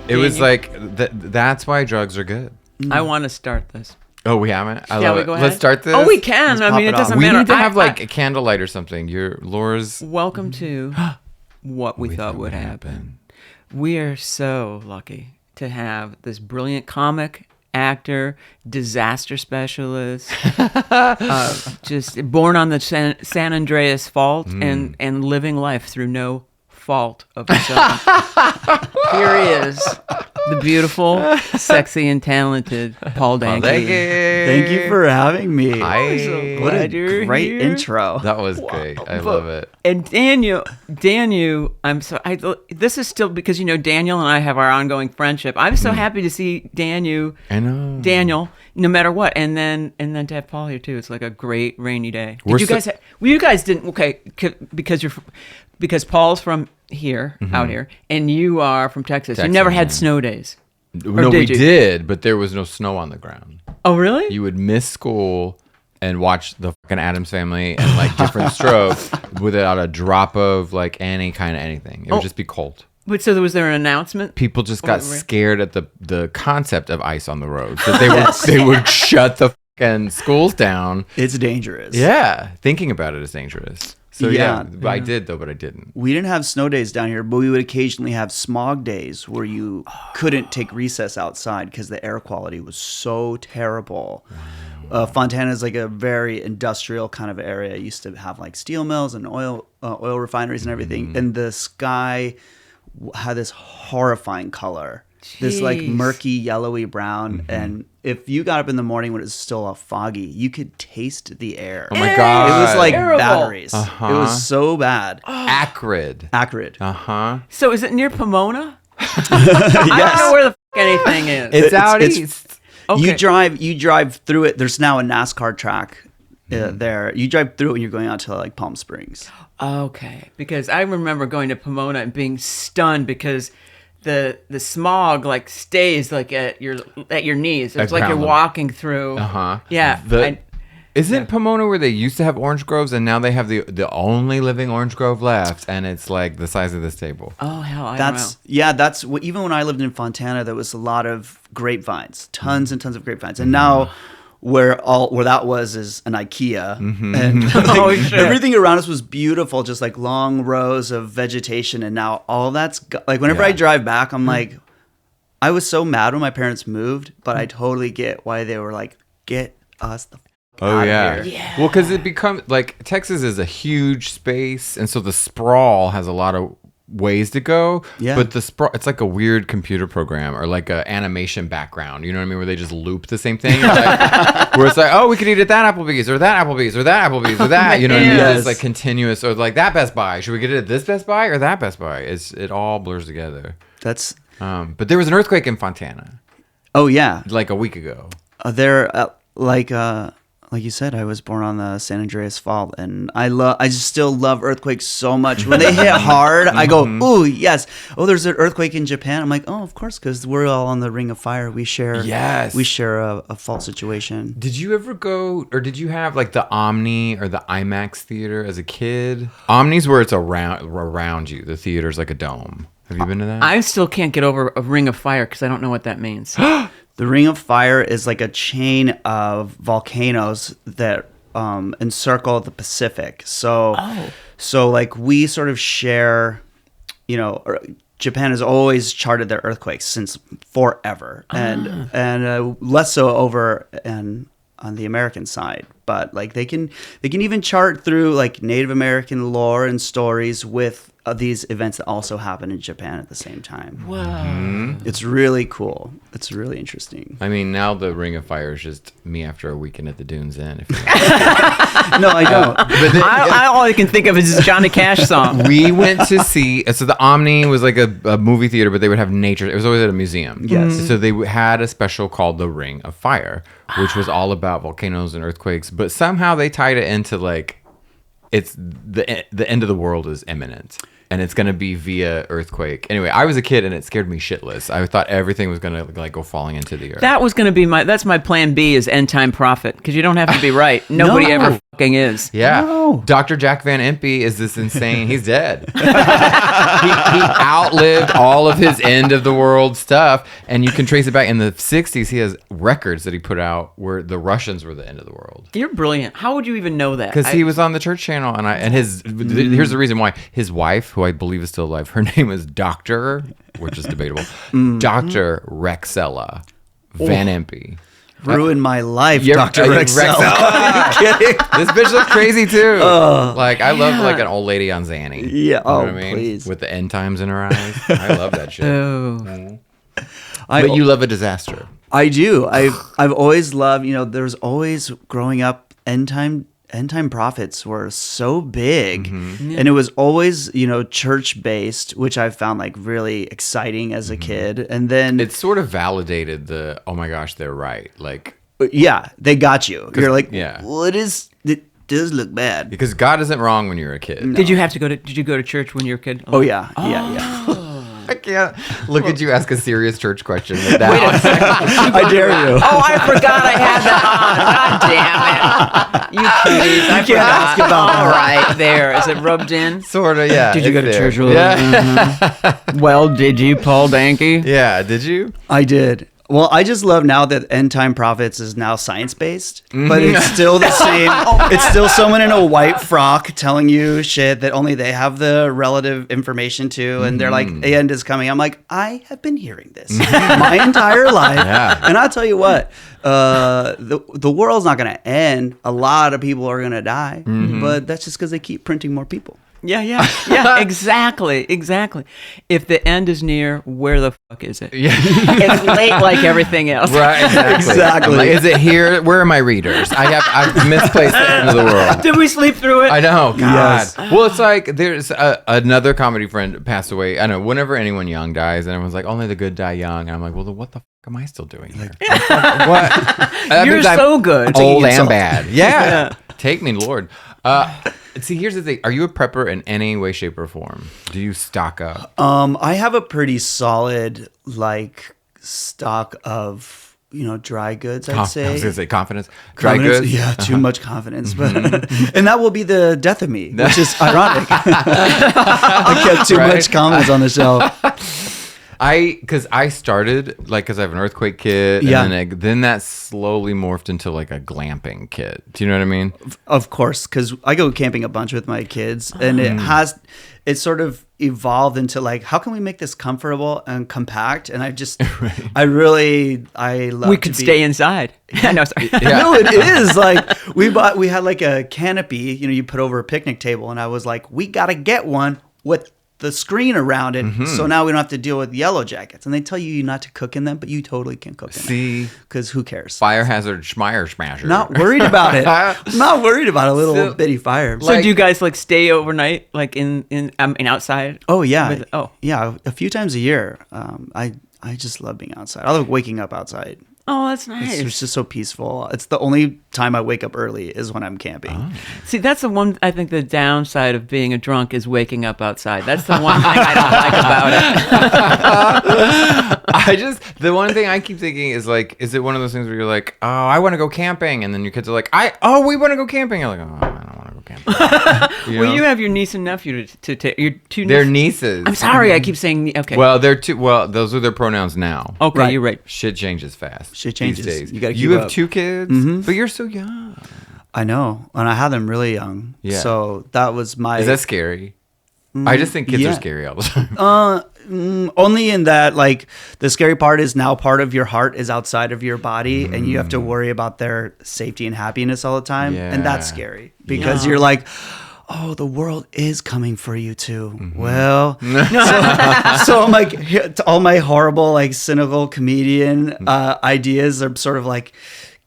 It was like that's why drugs are good. I want to start this. Oh, we haven't. I Yeah, love we it. go ahead. Let's start this. Oh, we can. I mean, it doesn't We matter. need to have like a candlelight or something. Laura's. Welcome to What We Thought Would Happen. We are so lucky to have this brilliant comic, actor, disaster specialist, just born on the San Andreas Fault and living life through no fault of his own. Here he is, the beautiful, sexy, and talented Paul Danke. Thank you for having me. What a great here. intro. That was great. I love it. And Daniel, this is still because, Daniel and I have our ongoing friendship. I'm so happy to see Daniel, no matter what. And then to have Paul here too. It's like a great rainy day. You guys didn't, okay, because Paul's from here, out here, and you are from Texas. You never had snow days. No, we did, but there was no snow on the ground. Oh, really? You would miss school and watch the fucking Addams Family and like Different Strokes without a drop of like any kind of anything. It would just be cold. But so was there an announcement? People just got scared at the concept of ice on the road. So they would shut the fucking schools down. It's dangerous. Yeah, thinking about it is dangerous. So yeah, I did though, but I didn't. We didn't have snow days down here, but we would occasionally have smog days where you couldn't take recess outside because the air quality was so terrible. Fontana is like a very industrial kind of area. It used to have like steel mills and oil refineries and everything. And the sky had this horrifying color. This like murky, yellowy brown. And if you got up in the morning when it was still foggy, you could taste the air. Oh my God. It was like terrible. batteries. It was so bad. Acrid. So is it near Pomona? I don't know where the anything is. It's out east. Okay. You drive through it. There's now a NASCAR track there. You drive through it when you're going out to like Palm Springs. Okay, because I remember going to Pomona and being stunned because the smog like stays like at your knees. It's like you're walking through. Yeah. Isn't Pomona where they used to have orange groves and now they have the only living orange grove left and it's like the size of this table? Oh hell, I don't know. Yeah, that's what, even when I lived in Fontana, there was a lot of grapevines, tons and tons of grapevines, and now where that was is an IKEA, and everything around us was beautiful, just like long rows of vegetation, and now all that's like whenever I drive back, I'm like, I was so mad when my parents moved, but I totally get why they were like, get us the out of here. Well, because it becomes like Texas is a huge space, and so the sprawl has a lot of ways to go. Yeah. But the sprawl, it's like a weird computer program or like a animation background. You know what I mean? Where they just loop the same thing. Where it's like, oh, we could eat at that Applebee's or that Applebee's or that Applebee's or that. You know what I mean? Yes. It's like continuous, or like that Best Buy. Should we get it at this Best Buy or that Best Buy? It all blurs together. That's. But there was an earthquake in Fontana. Oh yeah. Like a week ago. Like you said, I was born on the San Andreas Fault, and I just still love earthquakes so much. When they hit hard, I go, ooh, yes. Oh, there's an earthquake in Japan. I'm like, oh, of course, because we're all on the Ring of Fire. We share a fault situation. Did you ever go, or did you have like the Omni or the IMAX theater as a kid? Omni's where it's around you. The theater's like a dome. Have you been to that? I still can't get over a Ring of Fire because I don't know what that means. The Ring of Fire is like a chain of volcanoes that encircle the Pacific. So like we sort of share, Japan has always charted their earthquakes since forever, and less so over on the American side. But like they can even chart through like Native American lore and stories with these events that also happen in Japan at the same time. Wow. It's really cool. It's really interesting. I mean, now the Ring of Fire is just me after a weekend at the Dunes Inn. If No, I don't. All I can think of is this Johnny Cash song. We went to see, so the Omni was like a movie theater, but they would have nature. It was always at a museum. Yes. So they had a special called the Ring of Fire, which was all about volcanoes and earthquakes, but somehow they tied it into like, it's the end of the world is imminent. And it's going to be via earthquake. Anyway, I was a kid and it scared me shitless. I thought everything was going to like go falling into the earth. That was going to be that's my plan B is end time prophet. Because you don't have to be right. Nobody ever is. Yeah. Oh. Dr. Jack Van Impe is this insane. He's dead. he outlived all of his end of the world stuff. And you can trace it back in the 60s. He has records that he put out where the Russians were the end of the world. You're brilliant. How would you even know that? Because he was on the church channel. Here's the reason why. His wife, who I believe is still alive, her name is Dr., which is debatable, Dr. Rexella Van Impe. Ruined my life, You're- Dr. Rexella. Rexella. Are you kidding? This bitch looks crazy too. I love like an old lady on Xanny. Yeah. You know Oh, what I mean? please. With the end times in her eyes. I love that shit. Oh. But you love a disaster. I do. I've always loved, there's always growing up end time prophets were so big, and it was always, church based, which I found like really exciting as a kid. And then It sort of validated the, oh my gosh, they're right. Like, yeah, they got you. You're like, yeah. well, it does look bad. because God isn't wrong when you're a kid. Did you go to church when you were a kid? Oh yeah. Yeah. I can't look at you ask a serious church question like that. Wait a second. I dare you. Oh, I forgot I had that on. God damn it. You please. I can't ask about that. All right, there. Is it rubbed in? Sort of, yeah. Did you go it's to there. church with Yeah. Well, did you, Paul Danke? Yeah, did you? I did. Well, I just love now that End Time Prophets is now science-based, but it's still the same. It's still someone in a white frock telling you shit that only they have the relative information to, and they're like, the end is coming. I'm like, I have been hearing this my entire life. Yeah. And I'll tell you what, the world's not going to end. A lot of people are going to die, but that's just because they keep printing more people. Yeah, exactly. If the end is near, where the fuck is it? Yeah. It's late like everything else. Right, exactly. I'm like, is it here? Where are my readers? I've misplaced the end of the world. Did we sleep through it? I know, God. Yes. Well, it's like there's another comedy friend passed away. I don't know, whenever anyone young dies, and everyone's like, only the good die young. And I'm like, well, then what the fuck am I still doing here? What? That You're means I'm so good. old and insult. bad. Yeah. Take me, Lord. See, here's the thing. Are you a prepper in any way, shape, or form? Do you stock up? I have a pretty solid stock of dry goods. I'd say. I was gonna say confidence. Dry Confidence? goods. Yeah, too much confidence, but and that will be the death of me, which is ironic. I kept too much confidence on the shelf. Because I started because I have an earthquake kit, and then that slowly morphed into like a glamping kit. Do you know what I mean? Of course, because I go camping a bunch with my kids, and it sort of evolved into how can we make this comfortable and compact? And I love. We could stay inside. No, sorry. Yeah. No, it is we had a canopy, you put over a picnic table, and I was like, we gotta get one with the screen around it, so now we don't have to deal with yellow jackets. And they tell you not to cook in them, but you totally can cook in them. See, because who cares? Fire hazard, schmeyer smasher. Not worried about it. Not worried about a little bitty fire. So do you guys stay overnight, in outside? Oh yeah, yeah, a few times a year. I just love being outside. I love waking up outside. Oh, that's nice. It's just so peaceful. It's the only time I wake up early is when I'm camping. Oh. See, that's the one, I think the downside of being a drunk is waking up outside. That's the one thing I don't like about it. The one thing I keep thinking is is it one of those things where you're like, oh, I want to go camping, and then your kids are like, we want to go camping. You're like, oh, I don't want to go camping. Well, you have your niece and nephew to take. Your two They're nieces. nieces. I'm sorry, I keep saying okay. Well, they're two. Well, those are their pronouns now. Okay, Right. you're right. Shit changes fast. Shit changes. These days. You gotta keep You have up. 2 kids, but you're so young. I know, and I had them really young. Yeah. So that was my. Is that scary? I just think kids yeah. are scary all the time. Only in that the scary part is now part of your heart is outside of your body, and you have to worry about their safety and happiness all the time, and that's Yeah. scary because you're like, oh, the world is coming for you too. Well, so I'm all my horrible cynical comedian ideas are sort of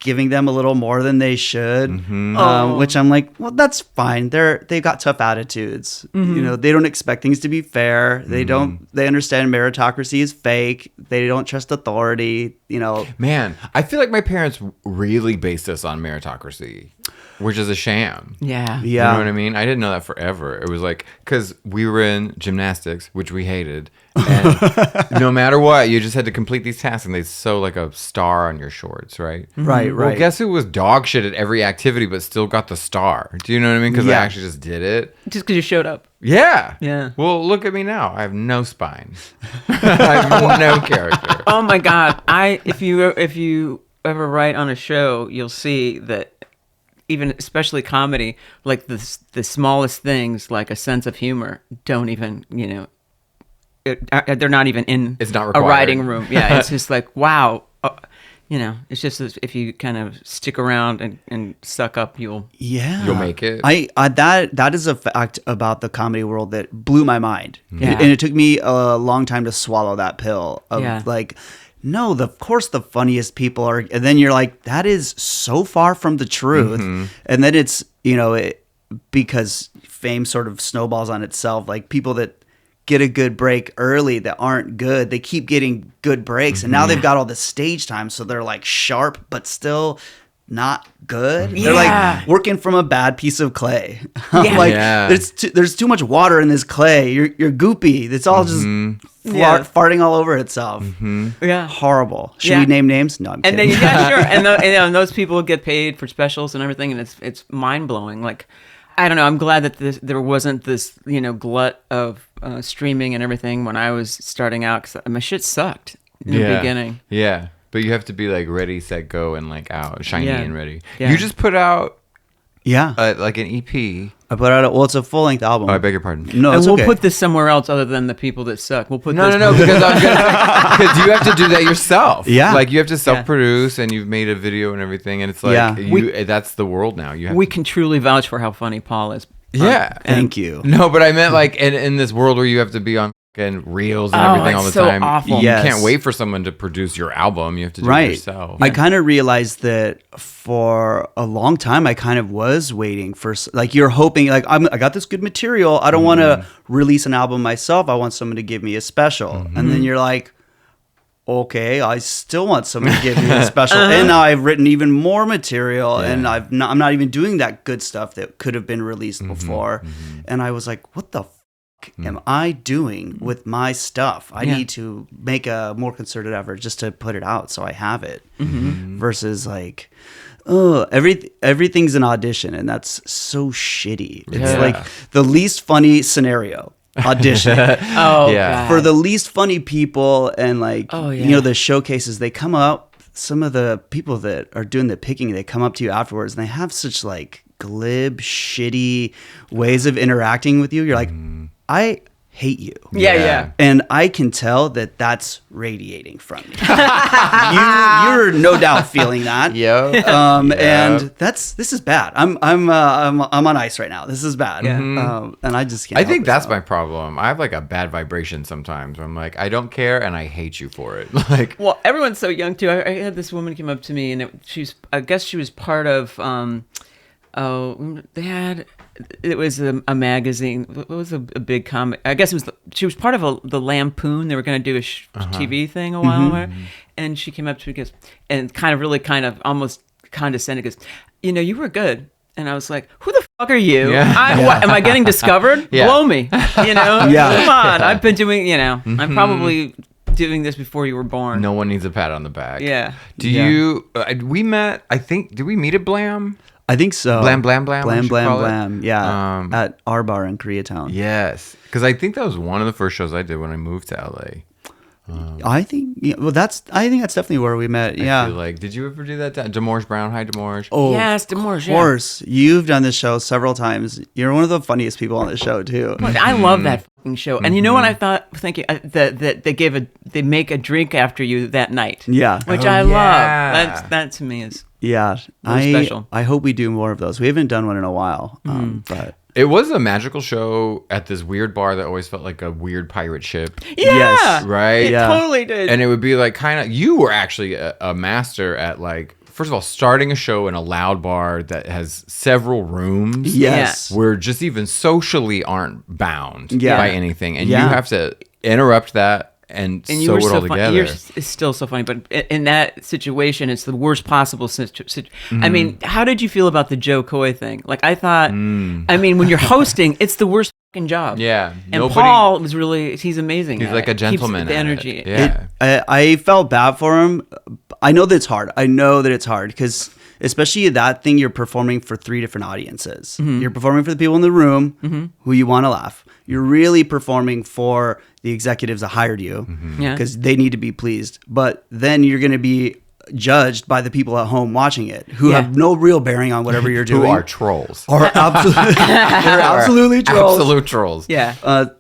giving them a little more than they should, which I'm like, well, that's fine. They've got tough attitudes. They don't expect things to be fair. They understand meritocracy is fake. They don't trust authority. Man, I feel like my parents really based us on meritocracy. which is a sham. Yeah. You know what I mean? I didn't know that forever. It was like, because we were in gymnastics, which we hated. And no matter what, you just had to complete these tasks and they'd sew like a star on your shorts, right? Right. Well, guess who was dog shit at every activity but still got the star? Do you know what I mean? Because I actually just did it. Just because you showed up. Yeah. Yeah. Well, look at me now. I have no spine. I have no character. Oh my God. If you ever write on a show, you'll see that even especially comedy, like the smallest things, like a sense of humor, don't even, they're not even in It's not a required. writing room. Yeah, it's just like, wow. It's just if you kind of stick around and suck up, you'll make it. That is a fact about the comedy world that blew my mind. Yeah. And it took me a long time to swallow that pill of like, no, of course the funniest people are, and then you're like, that is so far from the truth. And then it's, because fame sort of snowballs on itself, like people that get a good break early that aren't good, they keep getting good breaks, and now they've got all the stage time, so they're like sharp but still not good. They're like working from a bad piece of clay. There's too much water in this clay. You're goopy. It's all just farting all over itself. Horrible. Should we name names? No, I'm kidding. And then sure. And those people get paid for specials and everything, and it's mind blowing. Like, I don't know. I'm glad that there wasn't this glut of streaming and everything when I was starting out, because my shit sucked in the beginning. Yeah. But you have to be like ready, set, go, and like out, shiny and ready. Yeah. You just put out like an EP. I put out it's a full length album. Oh, I beg your pardon. No, and it's we'll okay. put this somewhere else other than the people that suck. We'll put No, because I'm gonna, because you have to do that yourself. Yeah. Like you have to self-produce, and you've made a video and everything, and it's like that's the world now. We can truly vouch for how funny Paul is. Thank you. No, but I meant like in this world where you have to be on and reels and everything all the so time. Awful. You can't wait for someone to produce your album. You have to do it yourself. I kind of realized that for a long time, I kind of was waiting for, like, you're hoping, like, I got this good material. I don't want to release an album myself. I want someone to give me a special. And then you're like, okay, I still want someone to give me a special. And now I've written even more material, and I'm not even doing that good stuff that could have been released before. And I was like, what the am I doing with my stuff? I need to make a more concerted effort just to put it out so I have it. Versus like, everything's an audition, and that's so shitty. It's like the least funny scenario. Audition. For the least funny people, and like the showcases, they come up, some of the people that are doing the picking, they come up to you afterwards and they have such like glib, shitty ways of interacting with you. You're like, I hate you. Yeah. And I can tell that that's radiating from you. You're no doubt feeling that. And this is bad. I'm on ice right now. This is bad. And I just can't. I think that's my problem. I have like a bad vibration sometimes. I'm like, I don't care and I hate you for it. Like, well, everyone's so young too. I had this woman come up to me, and I guess she was part of. It was a magazine. It was a big comic. I guess she was part of the Lampoon. They were going to do a TV thing a while ago. And she came up to me and kind of almost condescending, goes, you were good. And I was like, who the fuck are you? What, am I getting discovered? Blow me. Come on. I've been doing, I'm probably doing this before you were born. No one needs a pat on the back. Yeah. We met, I think, did we meet at Blam? I think so. Blam. Yeah. At our bar in Koreatown. Yes. Because I think that was one of the first shows I did when I moved to LA. I think that's definitely where we met. I feel like, did you ever do that? Demorge Brown, hi Demorge. Oh, yes, Demorge. Of course, you've done this show several times. You're one of the funniest people on the show too. I love that fucking show. And you know what I thought? Thinking that they make a drink after you that night. Yeah, which I love. That to me is special. I hope we do more of those. We haven't done one in a while, but. It was a magical show at this weird bar that always felt like a weird pirate ship. Yeah. Yes. Right? It totally did. And it would be like you were actually a master at like, first of all, starting a show in a loud bar that has several rooms. Yes. Where just even socially aren't bound by anything. And you have to interrupt that and you sew were it so all funny. together. It's still so funny, but in that situation, it's the worst possible situation. I mean, how did you feel about the Joe Coy thing? Like, I thought, I mean, when you're hosting, it's the worst fucking job. Yeah, and Paul was he's amazing. He's like a gentleman. Keeps the energy. Yeah, I felt bad for him. I know that it's hard. Because especially that thing, you're performing for 3 different audiences. You're performing for the people in the room who you want to laugh. You're really performing for the executives that hired you because they need to be pleased. But then you're going to be judged by the people at home watching it who have no real bearing on whatever you're doing. Who are trolls. They're absolutely trolls. Absolute trolls. Yeah.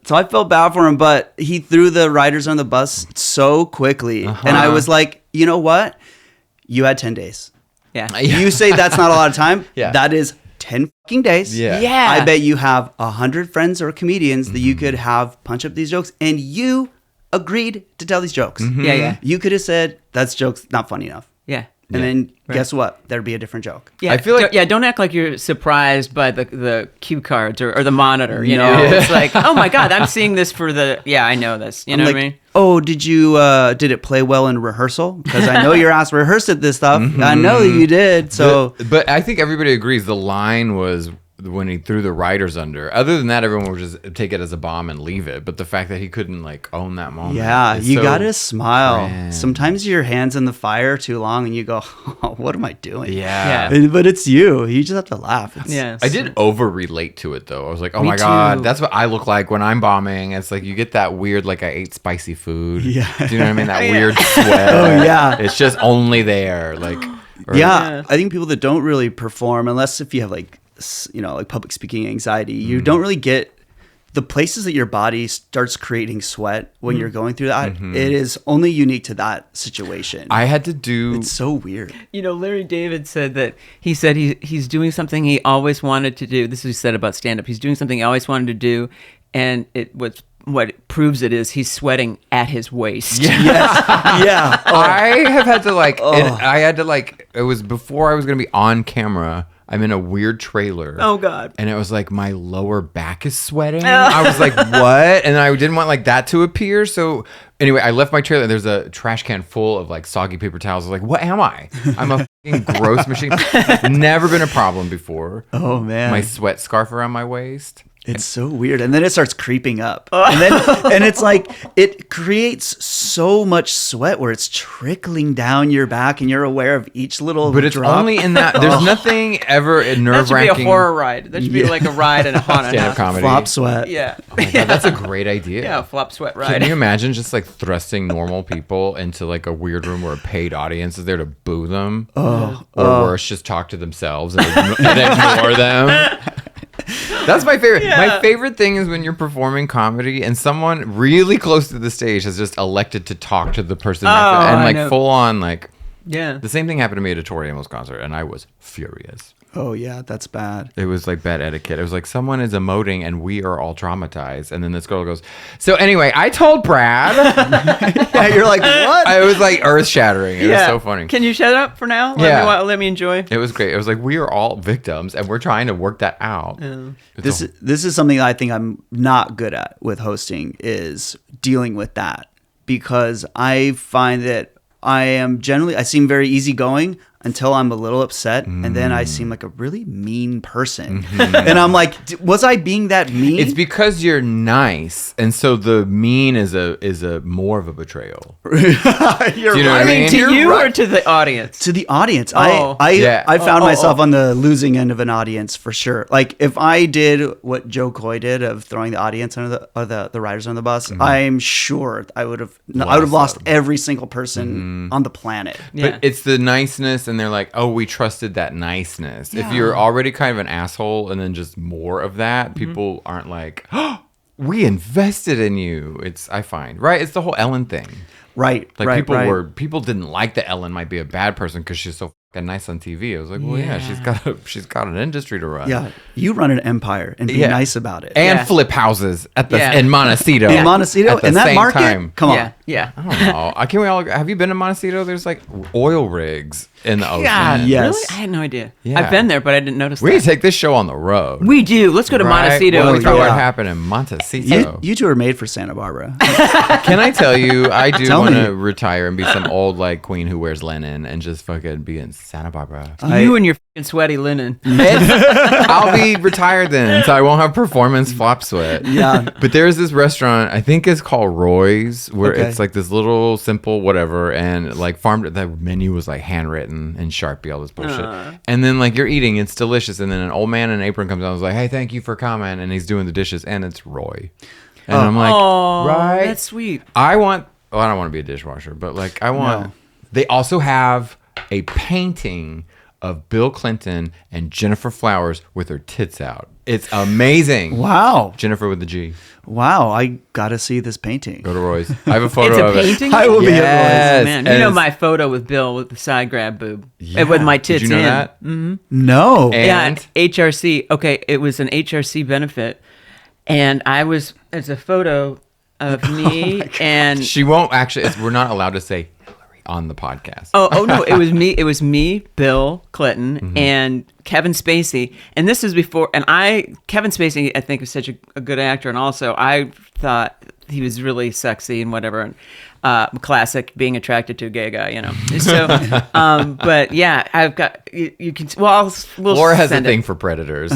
So I felt bad for him, but he threw the writers on the bus so quickly. And I was like, you know what? You had 10 days. Yeah. You say that's not a lot of time. Yeah. That is 10 fucking days. Yeah. I bet you have 100 friends or comedians that you could have punch up these jokes, and you agreed to tell these jokes. Yeah. You could have said, that's joke's not funny enough. Yeah. And then guess what? There'd be a different joke. Yeah, I feel like don't act like you're surprised by the cue cards or the monitor. You know, it's like, oh my god, I'm seeing this for the. Yeah, I know this. You know what I mean? Oh, did it play well in rehearsal? Because I know your ass rehearsed at this stuff. I know that you did. So, but I think everybody agrees the line was when he threw the writers under. Other than that, everyone would just take it as a bomb and leave it. But the fact that he couldn't like own that moment. yeah, you so gotta smile. grand. Sometimes your hand's in the fire too long, and you go, oh, "What am I doing?" Yeah. But it's you. You just have to laugh. I did over relate to it though. I was like, oh Me my God, too. that's what I look like when I'm bombing. It's like you get that weird, like I ate spicy food. Yeah. Do you know what I mean? That weird sweat. Oh, yeah. It's just only there. Like, Yeah, I think people that don't really perform, unless if you have like public speaking anxiety, you don't really get the places that your body starts creating sweat when you're going through that. It is only unique to that situation. I had to do. It's so weird. You know, Larry David said that he's doing something he always wanted to do. This is what he said about stand-up. He's doing something he always wanted to do, and what it proves it is he's sweating at his waist. Yes. Yeah. I have had to like. I had to like. It was before I was gonna be on camera. I'm in a weird trailer. Oh God. And it was like my lower back is sweating. I was like, what? And I didn't want like that to appear. So anyway, I left my trailer. There's a trash can full of like soggy paper towels. I was like, what am I? I'm a fucking gross machine. Never been a problem before. Oh man. My sweat scarf around my waist. It's so weird. And then it starts creeping up. And it's like, it creates so much sweat where it's trickling down your back and you're aware of each little But it's drop. only in that. There's nothing ever That should nerve-wracking. be a horror ride. That should be like a ride in a haunted Stand-up house. comedy. Flop sweat. Yeah. Oh my God, that's a great idea. Yeah, flop sweat Can ride. you imagine just like thrusting normal people into like a weird room where a paid audience is there to boo them? Or worse, just talk to themselves and ignore them? That's my favorite. Yeah. My favorite thing is when you're performing comedy and someone really close to the stage has just elected to talk to the person next to them. I And like know. full on like Yeah. the same thing happened to me at a Tori Amos concert and I was furious. Oh yeah, that's bad. It was like bad etiquette. It was like someone is emoting and we are all traumatized. And then this girl goes, so anyway, I told Brad. Yeah, you're like, what? It was like earth shattering. It was so funny. Can you shut up for now? Yeah. Let me enjoy. It was great. It was like we are all victims and we're trying to work that out. This is something I think I'm not good at with hosting is dealing with that, because I find that I seem very easygoing until I'm a little upset, and then I seem like a really mean person. And I'm like, was I being that mean? It's because you're nice, and so the mean is a more of a betrayal. You're Do you know what I mean? To You're you right. or to the audience? To the audience. Oh. I found Oh. myself on the losing end of an audience for sure. Like if I did what Joe Coy did of throwing the audience under the writers on the bus, I'm sure I would have lost every single person on the planet. Yeah. But it's the niceness, and they're like, oh, we trusted that niceness. If you're already kind of an asshole and then just more of that, people aren't like, oh, we invested in you. I find, right? It's the whole Ellen thing. Right. Like right, people didn't like that Ellen might be a bad person because she's so nice on TV. I was like, well, yeah, she's got an industry to run. Yeah, you run an empire and be nice about it. And flip houses in Montecito. In Montecito, at the in that same market. Time. Come on. Yeah. I don't know. Can we all? Have you been to Montecito? There's like oil rigs in the ocean. God, Yes. really? I had no idea. Yeah. I've been there, but I didn't notice We that. need to take this show on the road. We do. Let's go to Montecito. Well, and throw throw what it. happened in Montecito. You two are made for Santa Barbara. Can I tell you, I do Tell want me. to retire and be some old like queen who wears linen and just fucking be in Santa Barbara. You and your fucking sweaty linen. I'll be retired then, so I won't have performance flop sweat. Yeah. But there's this restaurant, I think it's called Roy's, where Okay. it's like this little simple whatever, and like farmed. The menu was like handwritten in Sharpie, all this bullshit. And then like you're eating, it's delicious, and then an old man in an apron comes out and was like, "Hey, thank you for coming," and he's doing the dishes, and it's Roy. And I'm like, Oh, right? that's sweet. I don't want to be a dishwasher, but like I want. No. They also have a painting of Bill Clinton and Jennifer Flowers with her tits out. It's amazing. Wow. Jennifer with the G. Wow. I got to see this painting. Go to Roy's. I have a photo It's a of it. painting? I will be at Yes. Man, and you know it's- my photo with Bill with the side grab boob. Yeah. With my tits Did you know in. that? No. And- Yeah, HRC. Okay, it was an HRC benefit. And it's a photo of me and She won't actually. We're not allowed to say Hillary on the podcast. Oh no, it was me, Bill Clinton, Mm-hmm. and Kevin Spacey. And this is before, and Kevin Spacey, I think, is such a good actor, and also I thought he was really sexy and whatever. And classic being attracted to a gay guy, you know. So, but yeah, I've got you can. Well, we'll Laura has a send thing it. for predators.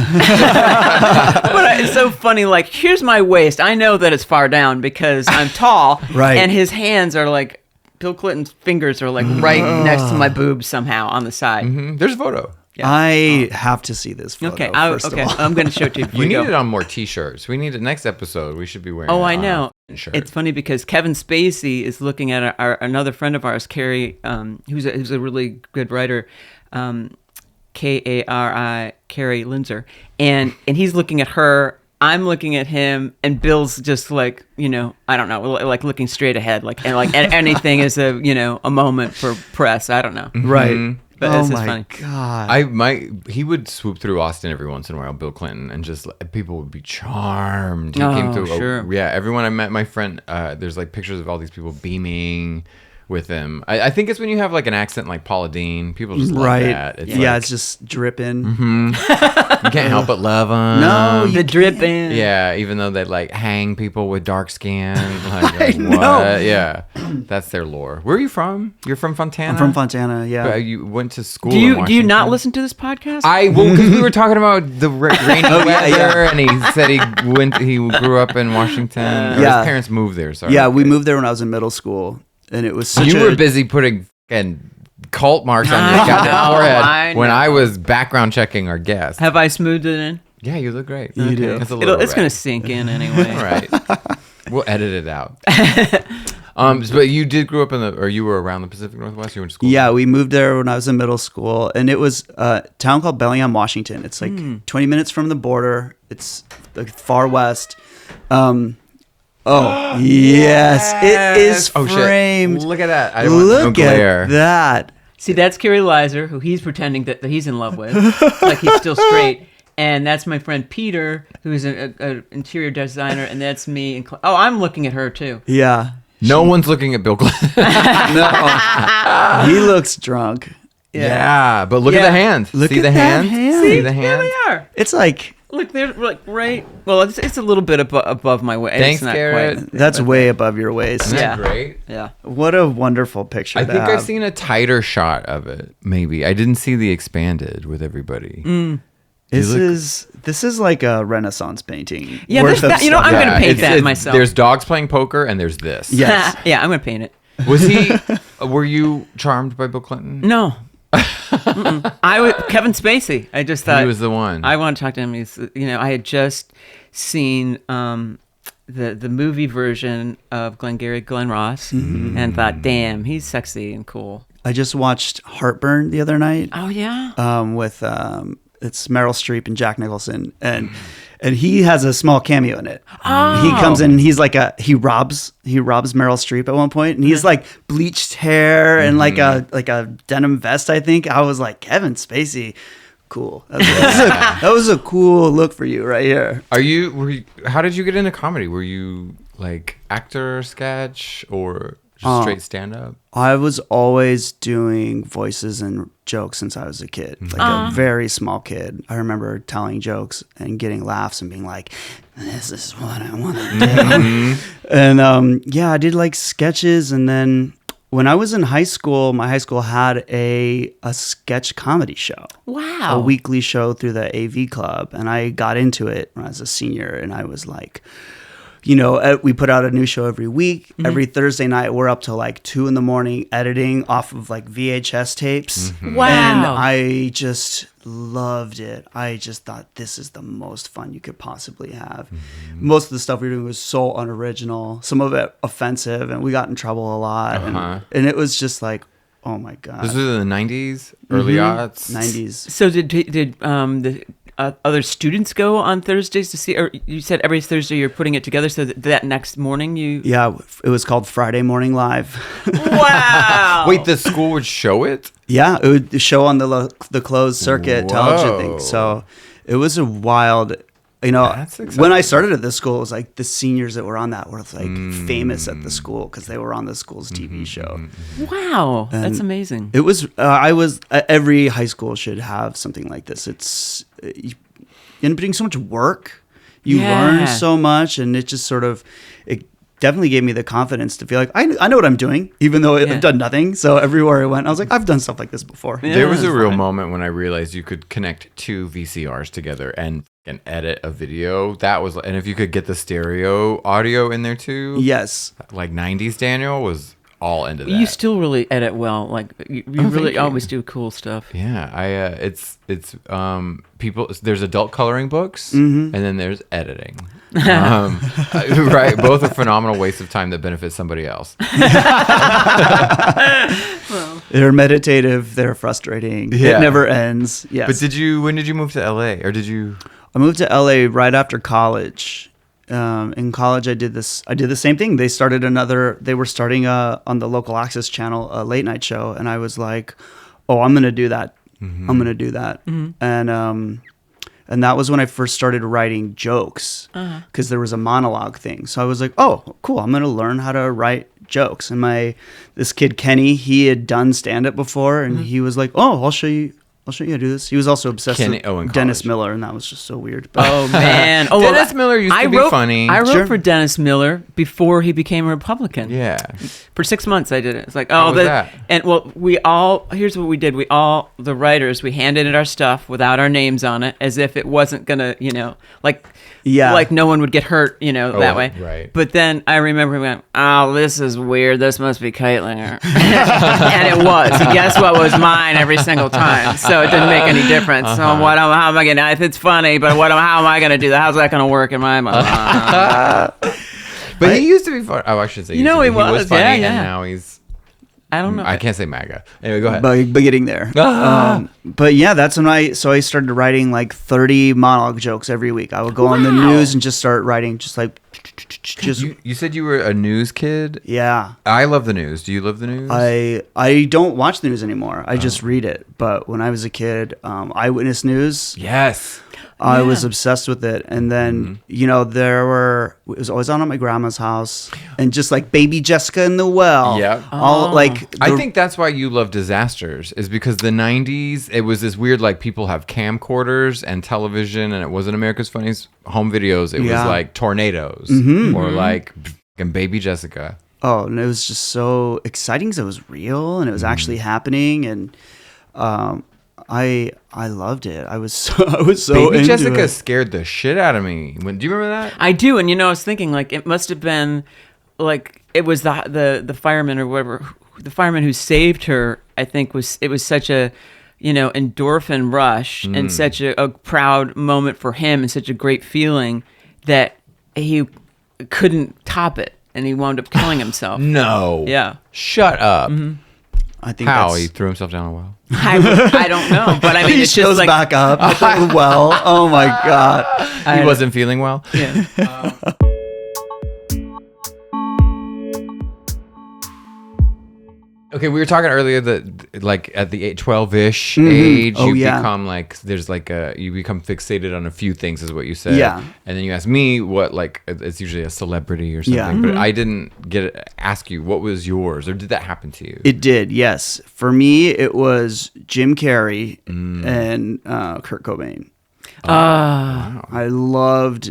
But it's so funny. Like, here's my waist. I know that it's far down because I'm tall, Right. And his hands are like Bill Clinton's fingers are like right next to my boobs somehow on the side. There's a photo. Yeah. I have to see this photo. Okay, first of all. I'm going to show it to you. Before You we need go. it on more T-shirts. We need it next episode. We should be wearing. Oh, it I on know. a shirt. It's funny because Kevin Spacey is looking at another friend of ours, Carrie, who's a really good writer, Kari, Carrie Linzer, and he's looking at her. I'm looking at him, and Bill's just like, you know, I don't know, like looking straight ahead, like anything is a moment for press. I don't know, Right. But Oh this is my funny. God. He would swoop through Austin every once in a while, Bill Clinton, and just people would be charmed. He Oh, came through. sure. Yeah, everyone I met, my friend. There's like pictures of all these people beaming with him. I think it's when you have like an accent like Paula Deen. People just love Right. that. It's Yeah, like, it's just dripping. you can't help but love them. No, The dripping. Yeah, even though they like hang people with dark skin. Like, I what? know. Yeah, that's their lore. Where are you from? You're from Fontana. I'm from Fontana, yeah. But you went to school. Do in you not Washington? listen to this podcast? Because we were talking about the rainy Oh, weather, yeah. and he said he grew up in Washington. Or Yeah. his parents moved there. Sorry. Yeah, we moved there when I was in middle school, and it was such You were busy putting fucking cult marks on your goddamn I forehead when know. I was background checking our guest. Have I smoothed it in? Yeah, you look great. You do. It's a little It's going red. to sink in anyway. All right. We'll edit it out. But you did grow up or you were around the Pacific Northwest? You went to school? Yeah, we moved there when I was in middle school, and it was a town called Bellingham, Washington. It's like 20 minutes from the border. It's the far west. Yes, it is Oh, shit. framed. Look at that. I don't want no Look glare. at that. See, that's Kerry Lizer, who he's pretending that he's in love with, like he's still straight. And that's my friend Peter, who's an interior designer, and that's me. And I'm looking at her too. Yeah. No one's looking at Bill Clinton. No. He looks drunk. Yeah, but look at Yeah. the hand. Look See at the that hand? hand. See the There hand? they are. It's like, Look, they're like right. Well, it's a little bit above my waist. Thanks, It's not Garrett. quite. that's way above your waist. Isn't that Yeah. great? Yeah. What a wonderful picture. I to think I've have. seen a tighter shot of it. Maybe I didn't see the expanded with everybody. This look- is like a Renaissance painting. Yeah, worth there's of that- you know, stuff. I'm gonna paint that myself. There's dogs playing poker, and there's this. Yes. Yeah, I'm gonna paint it. Was he? Were you charmed by Bill Clinton? No. Kevin Spacey. I just thought He was the one. I want to talk to him. He's, I had just seen the movie version of Glenn Ross, and thought, damn, he's sexy and cool. I just watched Heartburn the other night. Oh yeah. With it's Meryl Streep and Jack Nicholson, and he has a small cameo in it. He comes in and he's like he robs Meryl Streep at one point, and he's like bleached hair and like a denim vest, I think. I was like, Kevin Spacey, cool. That was a cool look for you right here. How did you get into comedy? Were you like actor, sketch, or just straight stand up? I was always doing voices and jokes since I was a kid, like a very small kid. I remember telling jokes and getting laughs and being like, this is what I want to do. And I did like sketches. And then when I was in high school, my high school had a sketch comedy show. Wow. A weekly show through the AV Club. And I got into it when I was a senior, and I was like, we put out a new show every week. Every Thursday night, we're up till like 2 a.m. editing off of like VHS tapes. Wow. And I just loved it. I just thought this is the most fun you could possibly have. Most of the stuff we were doing was so unoriginal, some of it offensive, and we got in trouble a lot. And it was just like, oh my God. This was in the 90s, early aughts? 90s. So did the other students go on Thursdays to see, or you said every Thursday you're putting it together, so that next morning Yeah, it was called Friday Morning Live. Wow. Wait, the school would show it? Yeah, it would show on the closed circuit television thing. So it was a wild, That's exciting. when I started at this school, it was like the seniors that were on that were like famous at the school because they were on the school's TV show. Wow, And that's amazing. It was, every high school should have something like this. It's, you end up doing so much work. You learn so much, and it just sort of, it definitely gave me the confidence to feel like, I know what I'm doing, even though I've done nothing. So everywhere I went, I was like, I've done stuff like this before. Yeah, there was a real moment when I realized you could connect 2 VCRs together and edit a video. And if you could get the stereo audio in there too. Yes. Like 90s Daniel was all into that. You still really edit well. Like you really always do cool stuff. Yeah, it's people. There's adult coloring books, and then there's editing. Right, both are phenomenal wastes of time that benefit somebody else. They're meditative. They're frustrating. Yeah. It never ends. Yes. But when did you move to LA, or did you? I moved to LA right after college. In college, I did the same thing. They were starting on the local access channel, a late night show. And I was like, oh, I'm going to do that. I'm going to do that. And that was when I first started writing jokes, because there was a monologue thing. So I was like, oh, cool. I'm going to learn how to write jokes. And this kid, Kenny, he had done stand-up before, and he was like, oh, I'll show you how to do this. He was also obsessed with Dennis Miller, and that was just so weird. But Oh man! Dennis Miller used to be funny. I wrote for Dennis Miller before he became a Republican. Yeah. For 6 months I did it. It's like, that? And here's what we did. The writers, we handed in our stuff without our names on it, as if it wasn't gonna, like no one would get hurt, that way. Right. But then I remember we went, oh, this is weird. This must be Keitlinger. And it was. He guessed what was mine every single time. So it didn't make any difference. So how am I gonna? If it's funny, but how am I gonna do that? How's that gonna work in my mind? But he used to be funny. Oh, I should say. He was funny, yeah. and now he's. I don't know. I can't say MAGA. Anyway, go ahead. But getting there. But yeah, that's when I started writing like 30 monologue jokes every week. I would go on the news and just start writing, You said you were a news kid? Yeah. I love the news. Do you love the news? I don't watch the news anymore. I just read it. But when I was a kid, Eyewitness News. Yes. I was obsessed with it. And then, it was always on at my grandma's house, and just like Baby Jessica in the Well. Yeah. I think that's why you love disasters, is because the 90s, it was this weird, like, people have camcorders and television, and it wasn't America's Funniest Home Videos. It was like tornadoes or like Baby Jessica. Oh, and it was just so exciting because it was real and it was actually happening. And, I loved it. I was so Baby into Jessica it. scared the shit out of me. Do you remember that? I do, and I was thinking like it must have been like it was the fireman or whatever, the fireman who saved her. I think it was such a endorphin rush and such a proud moment for him and such a great feeling that he couldn't top it, and he wound up killing himself. No. Yeah. Shut up. I think How? He threw himself down a well? I don't know, but I mean, he it's shows just like back up. Well, oh my God. He wasn't feeling well? Yeah. Okay, we were talking earlier that like at the 12-ish age, you become like you become fixated on a few things, is what you said. Yeah. And then you asked me what, like, it's usually a celebrity or something, but I didn't ask you what was yours, or did that happen to you? It did, yes. For me, it was Jim Carrey and Kurt Cobain. Wow. I loved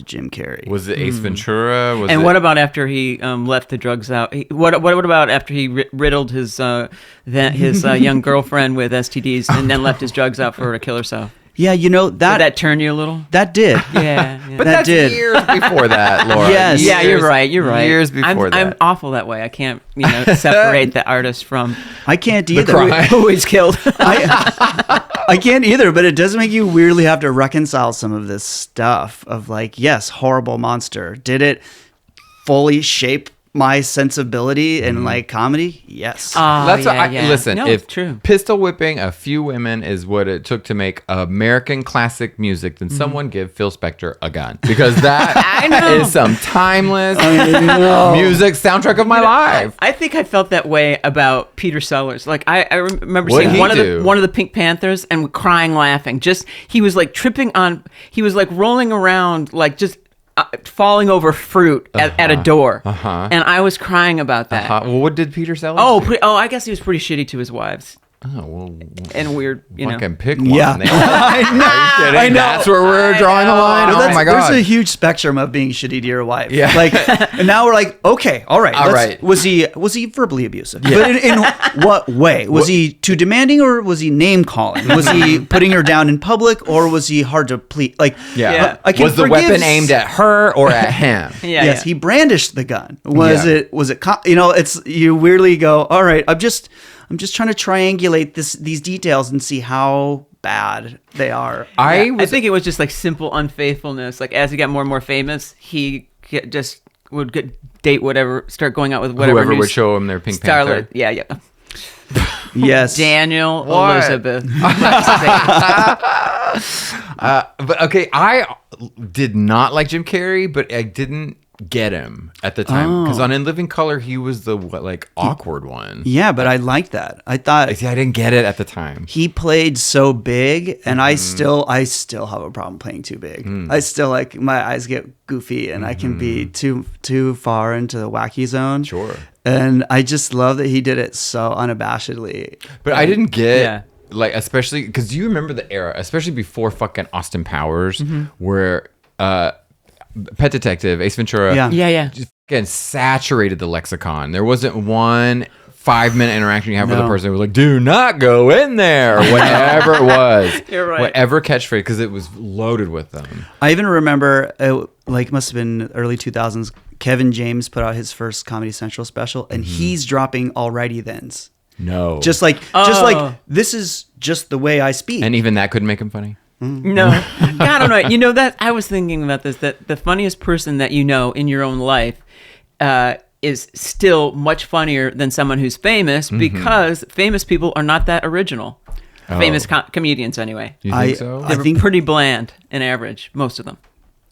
Jim Carrey. Was it Ace Ventura? What about after he left the drugs out? What about after he riddled his young girlfriend with STDs and then left his drugs out for her to kill herself? Yeah, Did that turn you a little? That did. Yeah. But that that's did. years before that, Laura. Yes. Yeah, you're right. Years before that. I'm awful that way. I can't, separate the artist from I can't either. crime. who he's killed. I can't either, but it does make you weirdly have to reconcile some of this stuff of like, yes, horrible monster. Did it fully shape my sensibility and like comedy? Yes. Listen, No, if true. pistol whipping a few women is what it took to make American classic music, then someone give Phil Spector a gun, because that is some timeless music soundtrack of my life. I think I felt that way about Peter Sellers. Like I remember What'd seeing he one do? of the Pink Panthers and crying, laughing. Just he was like he was like rolling around, like just falling over fruit at a door, and I was crying about that. Well, what did Peter Sellers do? I guess he was pretty shitty to his wives. Oh, well, And weird, fucking pick one. Yeah. I know. That's where we're drawing the line. Well, Oh my God. There's a huge spectrum of being shitty to your wife. Yeah. Like, and now we're like, okay, all right. Right. Was he verbally abusive? Yeah. But in what way? Was he too demanding, or was he name calling? Was he putting her down in public, or was he hard to please? Like, Yeah. I can Was the forgive weapon aimed at her or at him? Yeah, Yes, yeah. he brandished the gun. Was Yeah. it? It's you weirdly go, all right. I'm just trying to triangulate these details and see how bad they are. I think it was just like simple unfaithfulness. Like as he got more and more famous, he just would date whatever, start going out with whatever. Whoever would show him their Pink Panther. starlet. Yeah. Yes. Daniel, What? Elizabeth. But okay, I did not like Jim Carrey, but I didn't get him at the time, because on In Living Color he was the awkward one. Yeah, but I liked that. I thought See, I didn't get it at the time. he played so big, and I still have a problem playing too big. I still like my eyes get goofy, and I can be too far into the wacky zone. Sure. And I just love that he did it so unabashedly. But I didn't get Yeah. like, especially because you remember the era, especially before fucking Austin Powers, where Pet Detective, Ace Ventura, Yeah. just fucking saturated the lexicon. There wasn't one 5-minute interaction you have with a person who was like, "Do not go in there," or whatever it was. You're right. Whatever catchphrase, because it was loaded with them. I even remember, must have been early 2000s, Kevin James put out his first Comedy Central special, and he's dropping alrighty thens. No. Just like this is just the way I speak. And even that couldn't make him funny. No, I don't know. That I was thinking about this. That the funniest person that you know in your own life is still much funnier than someone who's famous, because famous people are not that original. Famous comedians, anyway. You think so? I They're think- pretty bland and average, most of them.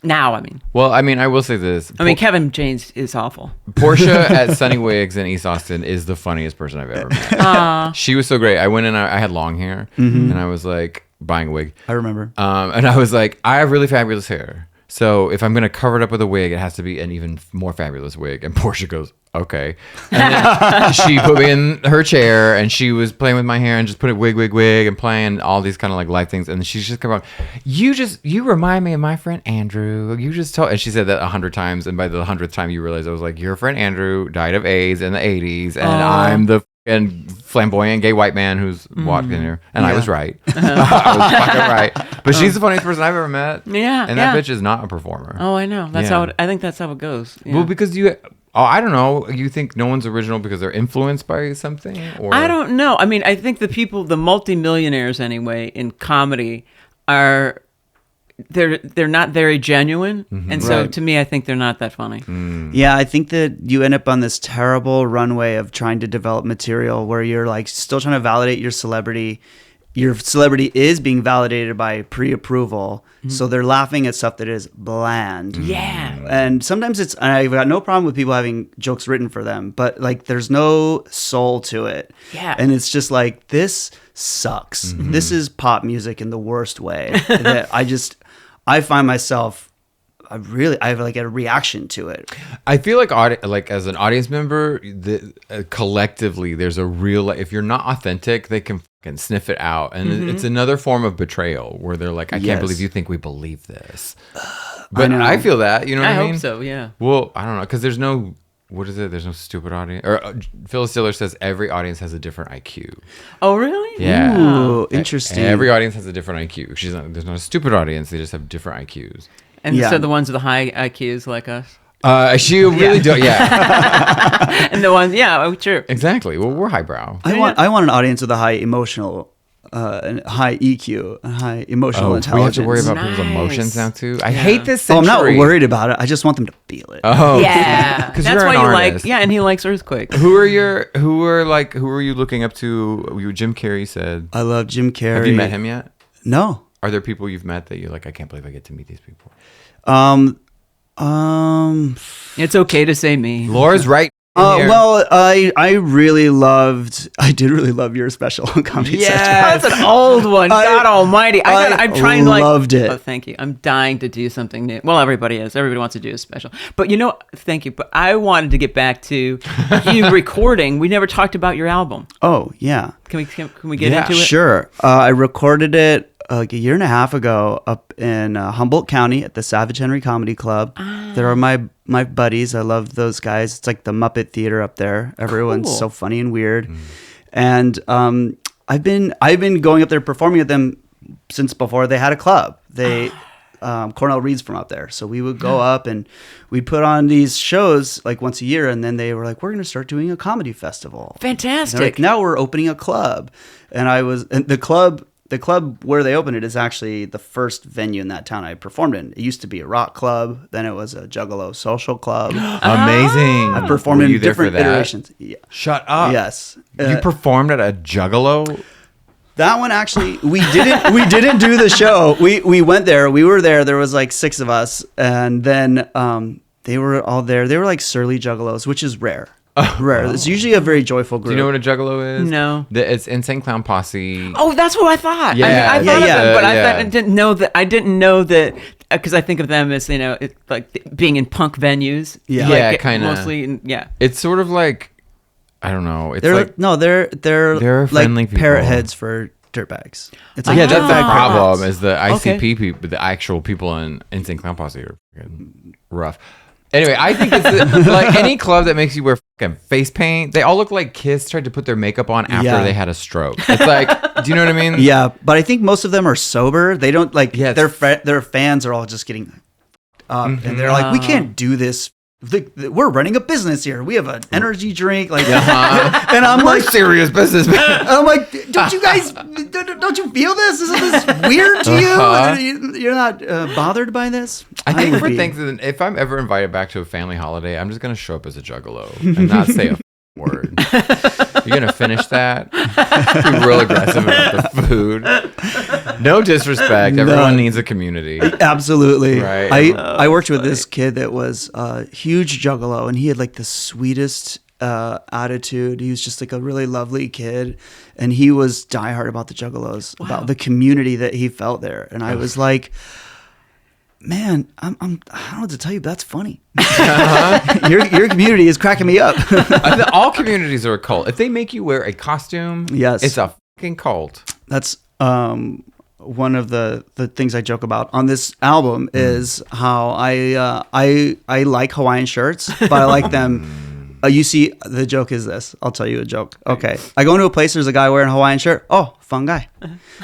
Now, I mean. Well, I mean, I will say this. Kevin James is awful. Portia at Sunny Wigs in East Austin is the funniest person I've ever met. She was so great. I went in, I had long hair, and I was like buying a wig. I remember. And I was like, I have really fabulous hair. So if I'm going to cover it up with a wig, it has to be an even more fabulous wig. And Portia goes, okay. And then she put me in her chair, and she was playing with my hair and just put it wig, and playing all these kind of like life things. And she's just come on, you remind me of my friend Andrew. You just told, and she said that 100 times. And by the 100th time, you realize I was like, your friend Andrew died of AIDS in the 80s, and I'm the flamboyant gay white man who's walked in here, and I was right. I was fucking right. But she's the funniest person I've ever met. Yeah, and that bitch is not a performer. Oh, I know. That's Yeah. I think that's how it goes. Yeah. Well, because I don't know. You think no one's original because they're influenced by something? Or I don't know. I mean, I think the multimillionaires anyway, in comedy are they're not very genuine, and so Right. to me, I think they're not that funny. Yeah, I think that you end up on this terrible runway of trying to develop material where you're like still trying to validate your celebrity. Your celebrity is being validated by pre-approval, so they're laughing at stuff that is bland. Yeah. And sometimes I've got no problem with people having jokes written for them, but like there's no soul to it. Yeah. And it's just like, this sucks. This is pop music in the worst way. That I find myself, I have like a reaction to it. I feel like as an audience member, collectively, there's a real, if you're not authentic, they can fucking sniff it out. And it's another form of betrayal where they're like, I can't believe you think we believe this. But I feel that, you know what I mean? I hope so, yeah. Well, I don't know, because there's no, what is it? There's no stupid audience. Or Phyllis Diller says every audience has a different IQ. Oh, really? Yeah. Ooh, interesting. Every audience has a different IQ. There's not a stupid audience. They just have different IQs. And Yeah. so the ones with the high IQs like us. She really don't. Yeah. And the ones, sure. Exactly. Well, we're highbrow. I want an audience with a high emotional, and high EQ, and high emotional We have intelligence. to worry about people's Nice. emotions now too. I hate this century. I'm not worried about it. I just want them to feel it. Oh, Yeah. because That's you're why an you artist. like, and he likes Earthquake. Who are you looking up to? Jim Carrey said. I love Jim Carrey. Have you met him yet? No. Are there people you've met that you're like, I can't believe I get to meet these people? It's okay to say me. Laura's right. here. Well, I did really love your special on Comedy Central. That's an old one. God almighty. I'm trying to loved it. Oh, thank you. I'm dying to do something new. Well, everybody is. Everybody wants to do a special. But thank you. But I wanted to get back to you recording. We never talked about your album. Oh, yeah. Can we get into it? Sure. I recorded it like a year and a half ago up in Humboldt County at the Savage Henry Comedy Club. There are my buddies. I love those guys. It's like the Muppet Theater up there. Everyone's Cool. so funny and weird. And I've been going up there performing with them since before they had a club. They Cornell Reed's from up there, so we would go up and we'd put on these shows like once a year. And then they were like, "We're going to start doing a comedy festival." Fantastic. And they're like, now we're opening a club, and the club where they opened it is actually the first venue in that town I performed in. It used to be a rock club. Then it was a Juggalo Social Club. Amazing. I performed Were in you there for different that? iterations. Yeah. Shut up. Yes. You performed at a Juggalo? That one actually, we didn't do the show. We went there. We were there. There was like 6 of us, and then they were all there. They were like surly Juggalos, which is rare. Rare. It's usually a very joyful group. Do you know what a Juggalo is? No. It's Insane Clown Posse. Oh, that's what I thought. Yeah, I thought of yeah, them, but yeah. I didn't know that because I think of them as like being in punk venues. Yeah. Like, Yeah, kinda. mostly. It's sort of like, I don't know. It's They're like, they're friendly like people. parrot heads for dirtbags. It's yeah, that's the dirtbag problem. parrots. Is the ICP Okay. people, the actual people in Insane Clown Posse are fucking rough. Anyway, I think it's like any club that makes you wear fucking face paint. They all look like kids tried to put their makeup on after Yeah. they had a stroke. It's like, do you know what I mean? Yeah, but I think most of them are sober. They don't like Yeah, their fans are all just getting up, and they're like, we can't do this. We're running a business here. We have an energy drink, like, and I'm We're like, serious businessmen. I'm like, don't you guys, don't you feel this? Isn't this weird to you? You're not bothered by this? I think would for be. Thanksgiving, if I'm ever invited back to a family holiday, I'm just gonna show up as a Juggalo and not say a word. You're gonna finish that. Be real aggressive about the food. No disrespect. Everyone needs a community. Absolutely. Right. I worked with this kid that was a huge Juggalo, and he had like the sweetest attitude. He was just like a really lovely kid, and he was diehard about the Juggalos, about the community that he felt there. And I was like, man, I don't know what to tell you, but that's funny. Your community is cracking me up. I think all communities are a cult. If they make you wear a costume, Yes. it's a fucking cult. That's one of the things I joke about on this album is how I like Hawaiian shirts, but I like them. You see, the joke is this. I'll tell you a joke. Okay. I go into a place, there's a guy wearing a Hawaiian shirt. Oh, fun guy.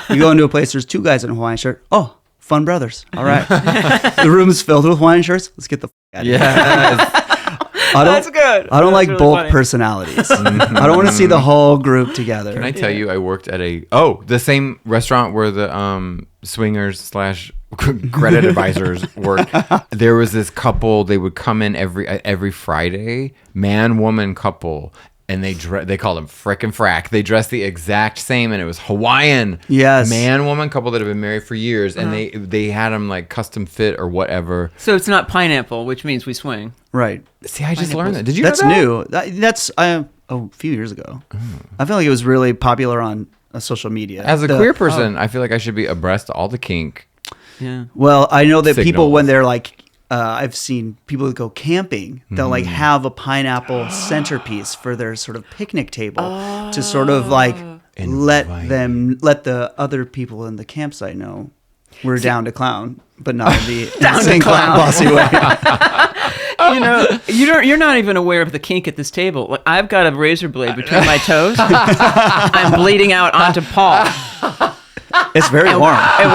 You go into a place, there's 2 guys in a Hawaiian shirt. Oh, fun brothers. All right. The room is filled with Hawaiian shirts. Let's get the out of here. Yeah. That's good. I don't That's like really bulk funny. personalities. I don't want to see the whole group together. Can I tell you, I worked at the same restaurant where the swingers / credit advisors work. There was this couple. They would come in every Friday, man woman couple. And they called them Frick and Frack. They dressed the exact same, and it was Hawaiian. Yes. Man, woman couple that have been married for years, and they had them like custom fit or whatever. So it's not pineapple, which means we swing. Right. See, I just learned that. Did you That's know that? new. That's a few years ago. I feel like it was really popular on social media. As a queer person, I feel like I should be abreast of all the kink. Yeah. Well, I know that people, Signals. when they're like, I've seen people that go camping, they'll like have a pineapple centerpiece for their sort of picnic table to sort of like let the other people in the campsite know we're down to clown, but not in the insane clown bossy way. You're not even aware of the kink at this table. Like, I've got a razor blade between my toes. I'm bleeding out onto Paul. It's very warm. And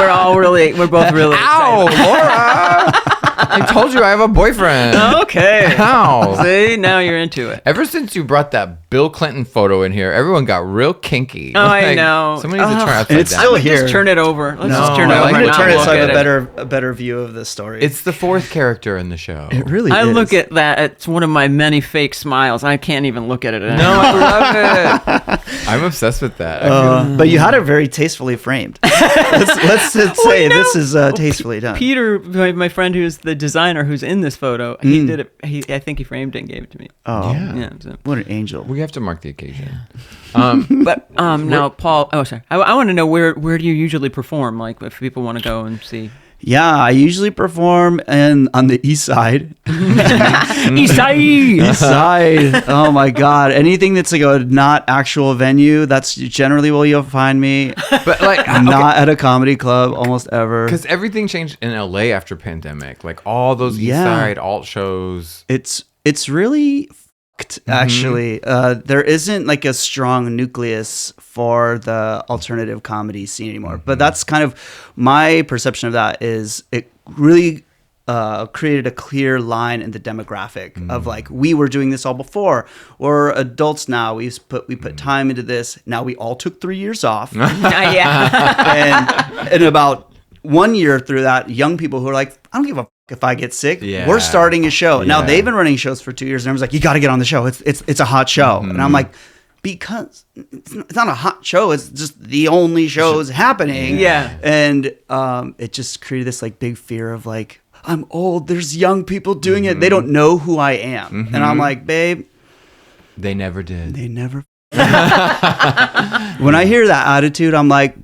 we're both really Ow, excited. Laura! I told you I have a boyfriend. Okay. Ow. See, now you're into it. Ever since you brought that Bill Clinton photo in here, everyone got real kinky. Oh, I know. Somebody needs to turn upside And it's down. still Let's here. just turn it over. Let's just turn it I over. like I'm to going to and turn not it so I look have at it. a better view of the story. It's the fourth character in the show. It really I is. look at that. It's one of my many fake smiles. I can't even look at it anymore. No, I love it. I'm obsessed with that. I feel but you had it very tastefully framed. Let's say this is tastefully done. Peter, my friend who's the designer who's in this photo, he did it. I think he framed it and gave it to me. Oh, Yeah. So. what an angel. we have to mark the occasion. But now, Paul. Oh, sorry. I want to know where do you usually perform? Like, if people want to go and see. Yeah, I usually perform on the east side. East side. East side. Oh my God. Anything that's like a not actual venue, that's generally where you'll find me. But like, Not at a comedy club almost ever. because everything changed in LA after pandemic. Like all those East Yeah. Side alt shows. It's really fucked, actually. There isn't like a strong nucleus for the alternative comedy scene anymore. But that's kind of my perception of that is it really created a clear line in the demographic of like, we were doing this all before. We're adults now. We put time into this. Now we all took 3 years off. Yeah. And about 1 year through that, young people who are like, I don't give a if I get sick. Yeah. We're starting a show. Now Yeah. they've been running shows for 2 years, and everyone's like, you got to get on the show. It's a hot show. And I'm like, because it's not a hot show. It's just the only shows happening. Yeah. And it just created this like big fear of like, I'm old. There's young people doing it. They don't know who I am. And I'm like, babe, They never did. they never. When I hear that attitude, I'm like,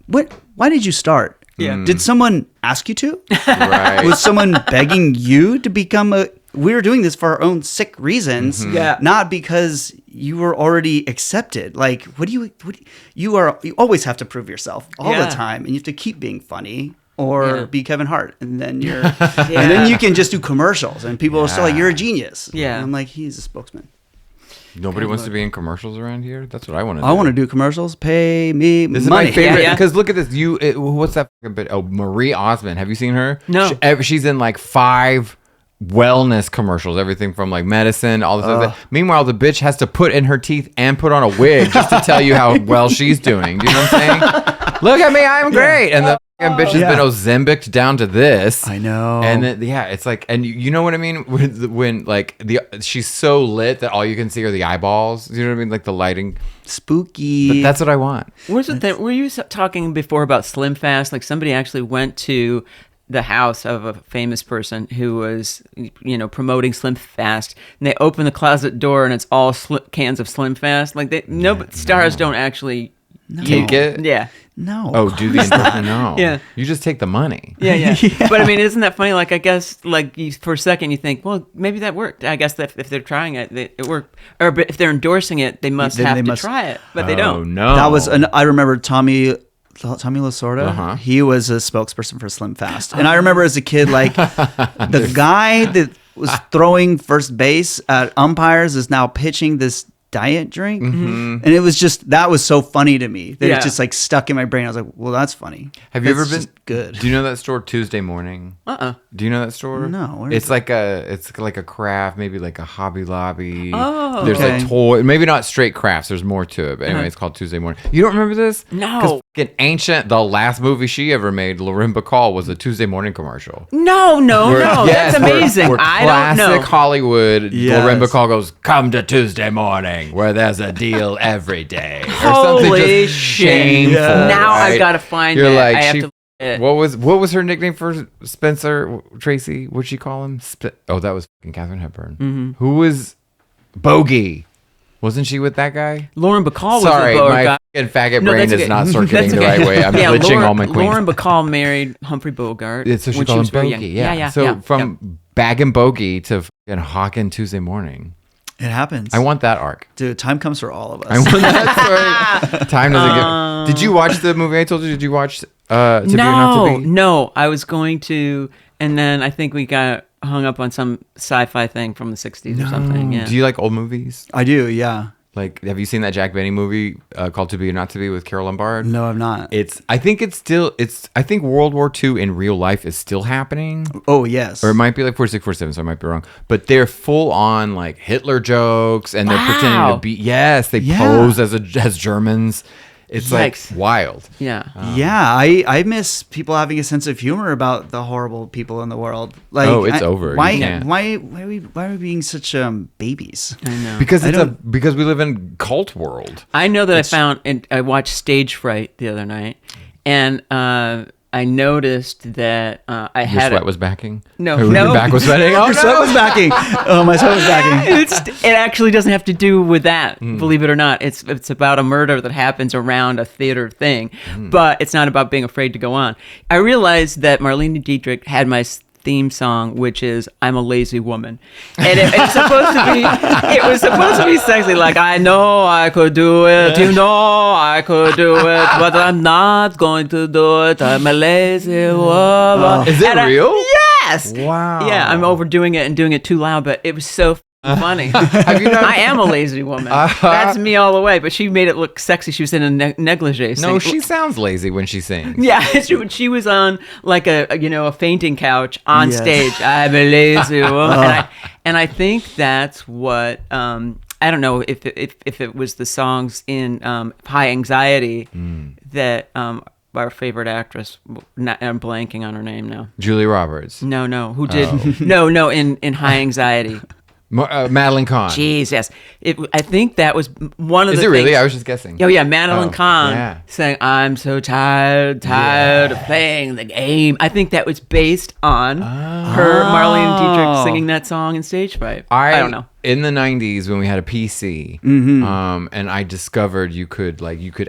what? Why did you start? Yeah. Did someone ask you to? Right. Was someone begging you to become a? We were doing this for our own sick reasons, Yeah. not because you were already accepted. Like, you always have to prove yourself all Yeah. the time, and you have to keep being funny or Yeah. be Kevin Hart, and then and then you can just do commercials, and people are still like, you're a genius. Yeah. And I'm like, he's a spokesman. Nobody wants to be in commercials around here. That's what I want to do. I want to do commercials. Pay me This money. is my favorite Yeah. because look at this. What's that fucking bit? Oh, Marie Osmond. Have you seen her? No. She's in like 5 wellness commercials. Everything from like medicine, all this other. Meanwhile, the bitch has to put in her teeth and put on a wig just to tell you how well she's doing. Do you know what I'm saying? Look at me, I'm great. And the fucking bitch has been Ozembic down to this. I know. And then, yeah, it's like, and you know what I mean? When like she's so lit that all you can see are the eyeballs. You know what I mean? Like the lighting. Spooky. But that's what I want. Was it that? Were you talking before about Slim Fast? Like somebody actually went to the house of a famous person who was, promoting Slim Fast, and they open the closet door and it's all cans of Slim Fast. Like stars don't actually Take it? Yeah. No. Oh, do the impression? No. Yeah. You just take the money. Yeah. But I mean, isn't that funny? Like, I guess, like, for a second you think, well, maybe that worked. I guess that if they're trying it, it worked. Or but if they're endorsing it, they must have to try it. But they don't. Oh, no. That was I remember Tommy Lasorda. Uh-huh. He was a spokesperson for Slim Fast, and I remember as a kid, like the guy that was throwing first base at umpires is now pitching this diet drink. And it was just, that was so funny to me that it just like stuck in my brain. I was like, well, that's funny. Have you ever been good? Do you know that store Tuesday Morning? Do you know that store? No. It's like a craft, maybe like a Hobby Lobby. Oh. There's like toy, maybe not straight crafts. There's more to it. But anyway, it's called Tuesday Morning. You don't remember this? No. Because ancient, the last movie she ever made, Lauren Bacall, was a Tuesday Morning commercial. No. That's amazing. Where I don't know. classic Hollywood, Yes. Lauren Bacall goes, "Come to Tuesday Morning, where there's a deal every day." Or Holy something just shit. shameful. Now right? I've got to find You're it. like, I have she, to. what was her nickname for Spencer Tracy? What'd she call him? That was fucking Katharine Hepburn. Who was Bogey? Wasn't she with that guy? Lauren Bacall was Sorry, the my guy. fucking faggot No, brain that's is okay. not circulating That's the right okay. way. I'm glitching all my queens. Lauren Bacall married Humphrey Bogart. So she when called him was very Bogey. young. Yeah. Yeah. From Bag and Bogey to fucking Hawkin' Tuesday Morning. It happens. I want that arc. Dude, time comes for all of us. I want that story. Time doesn't get. Did you watch the movie I told you? Did you watch To Be or Not to Be? No. I was going to, and then I think we got hung up on some sci-fi thing from the 60s or something. Yeah. Do you like old movies? I do, yeah. Like, have you seen that Jack Benny movie called To Be or Not to Be with Carol Lombard? No, I've not. I think World War II in real life is still happening. Oh, yes. Or it might be like 4647, so I might be wrong. But they're full on like Hitler jokes, and they're pretending to be. Yes, they pose as Germans. It's Yikes. like wild. Yeah. Yeah, I miss people having a sense of humor about the horrible people in the world. Like, It's over. Why? You can't. Why are we being such babies? I know. Because because we live in cult world. I know that I watched Stage Fright the other night, and I noticed that I Your had sweat was backing. No. Your back was sweating. Oh, Your sweat was backing. Oh, my sweat was backing. It actually doesn't have to do with that, believe it or not. It's about a murder that happens around a theater thing, but it's not about being afraid to go on. I realized that Marlene Dietrich had my theme song, which is "I'm a Lazy Woman," and it was supposed to be sexy, like I know I could do it, you know I could do it, but I'm not going to do it. I'm a lazy woman. Is it real? Yes. Wow. Yeah, I'm overdoing it and doing it too loud, but it was so funny. Have you not? I am a lazy woman. That's me all the way. But she made it look sexy. She was in a negligee. No, she sounds lazy when she sings. Yeah, she was on like a fainting couch on stage. I'm a lazy woman, and I think that's what I don't know if it was the songs in High Anxiety that our favorite actress. I'm blanking on her name now. Julia Roberts. No, who did? No, in High Anxiety. Madeline Kahn. Jeez, yes. I think that was one of the Is it things. really? I was just guessing. Oh, yeah, Madeline Kahn yeah. saying, "I'm so tired of playing the game." I think that was based on her, Marlene Dietrich, singing that song in Stage Fright. I don't know. In the 90s when we had a PC, and I discovered you could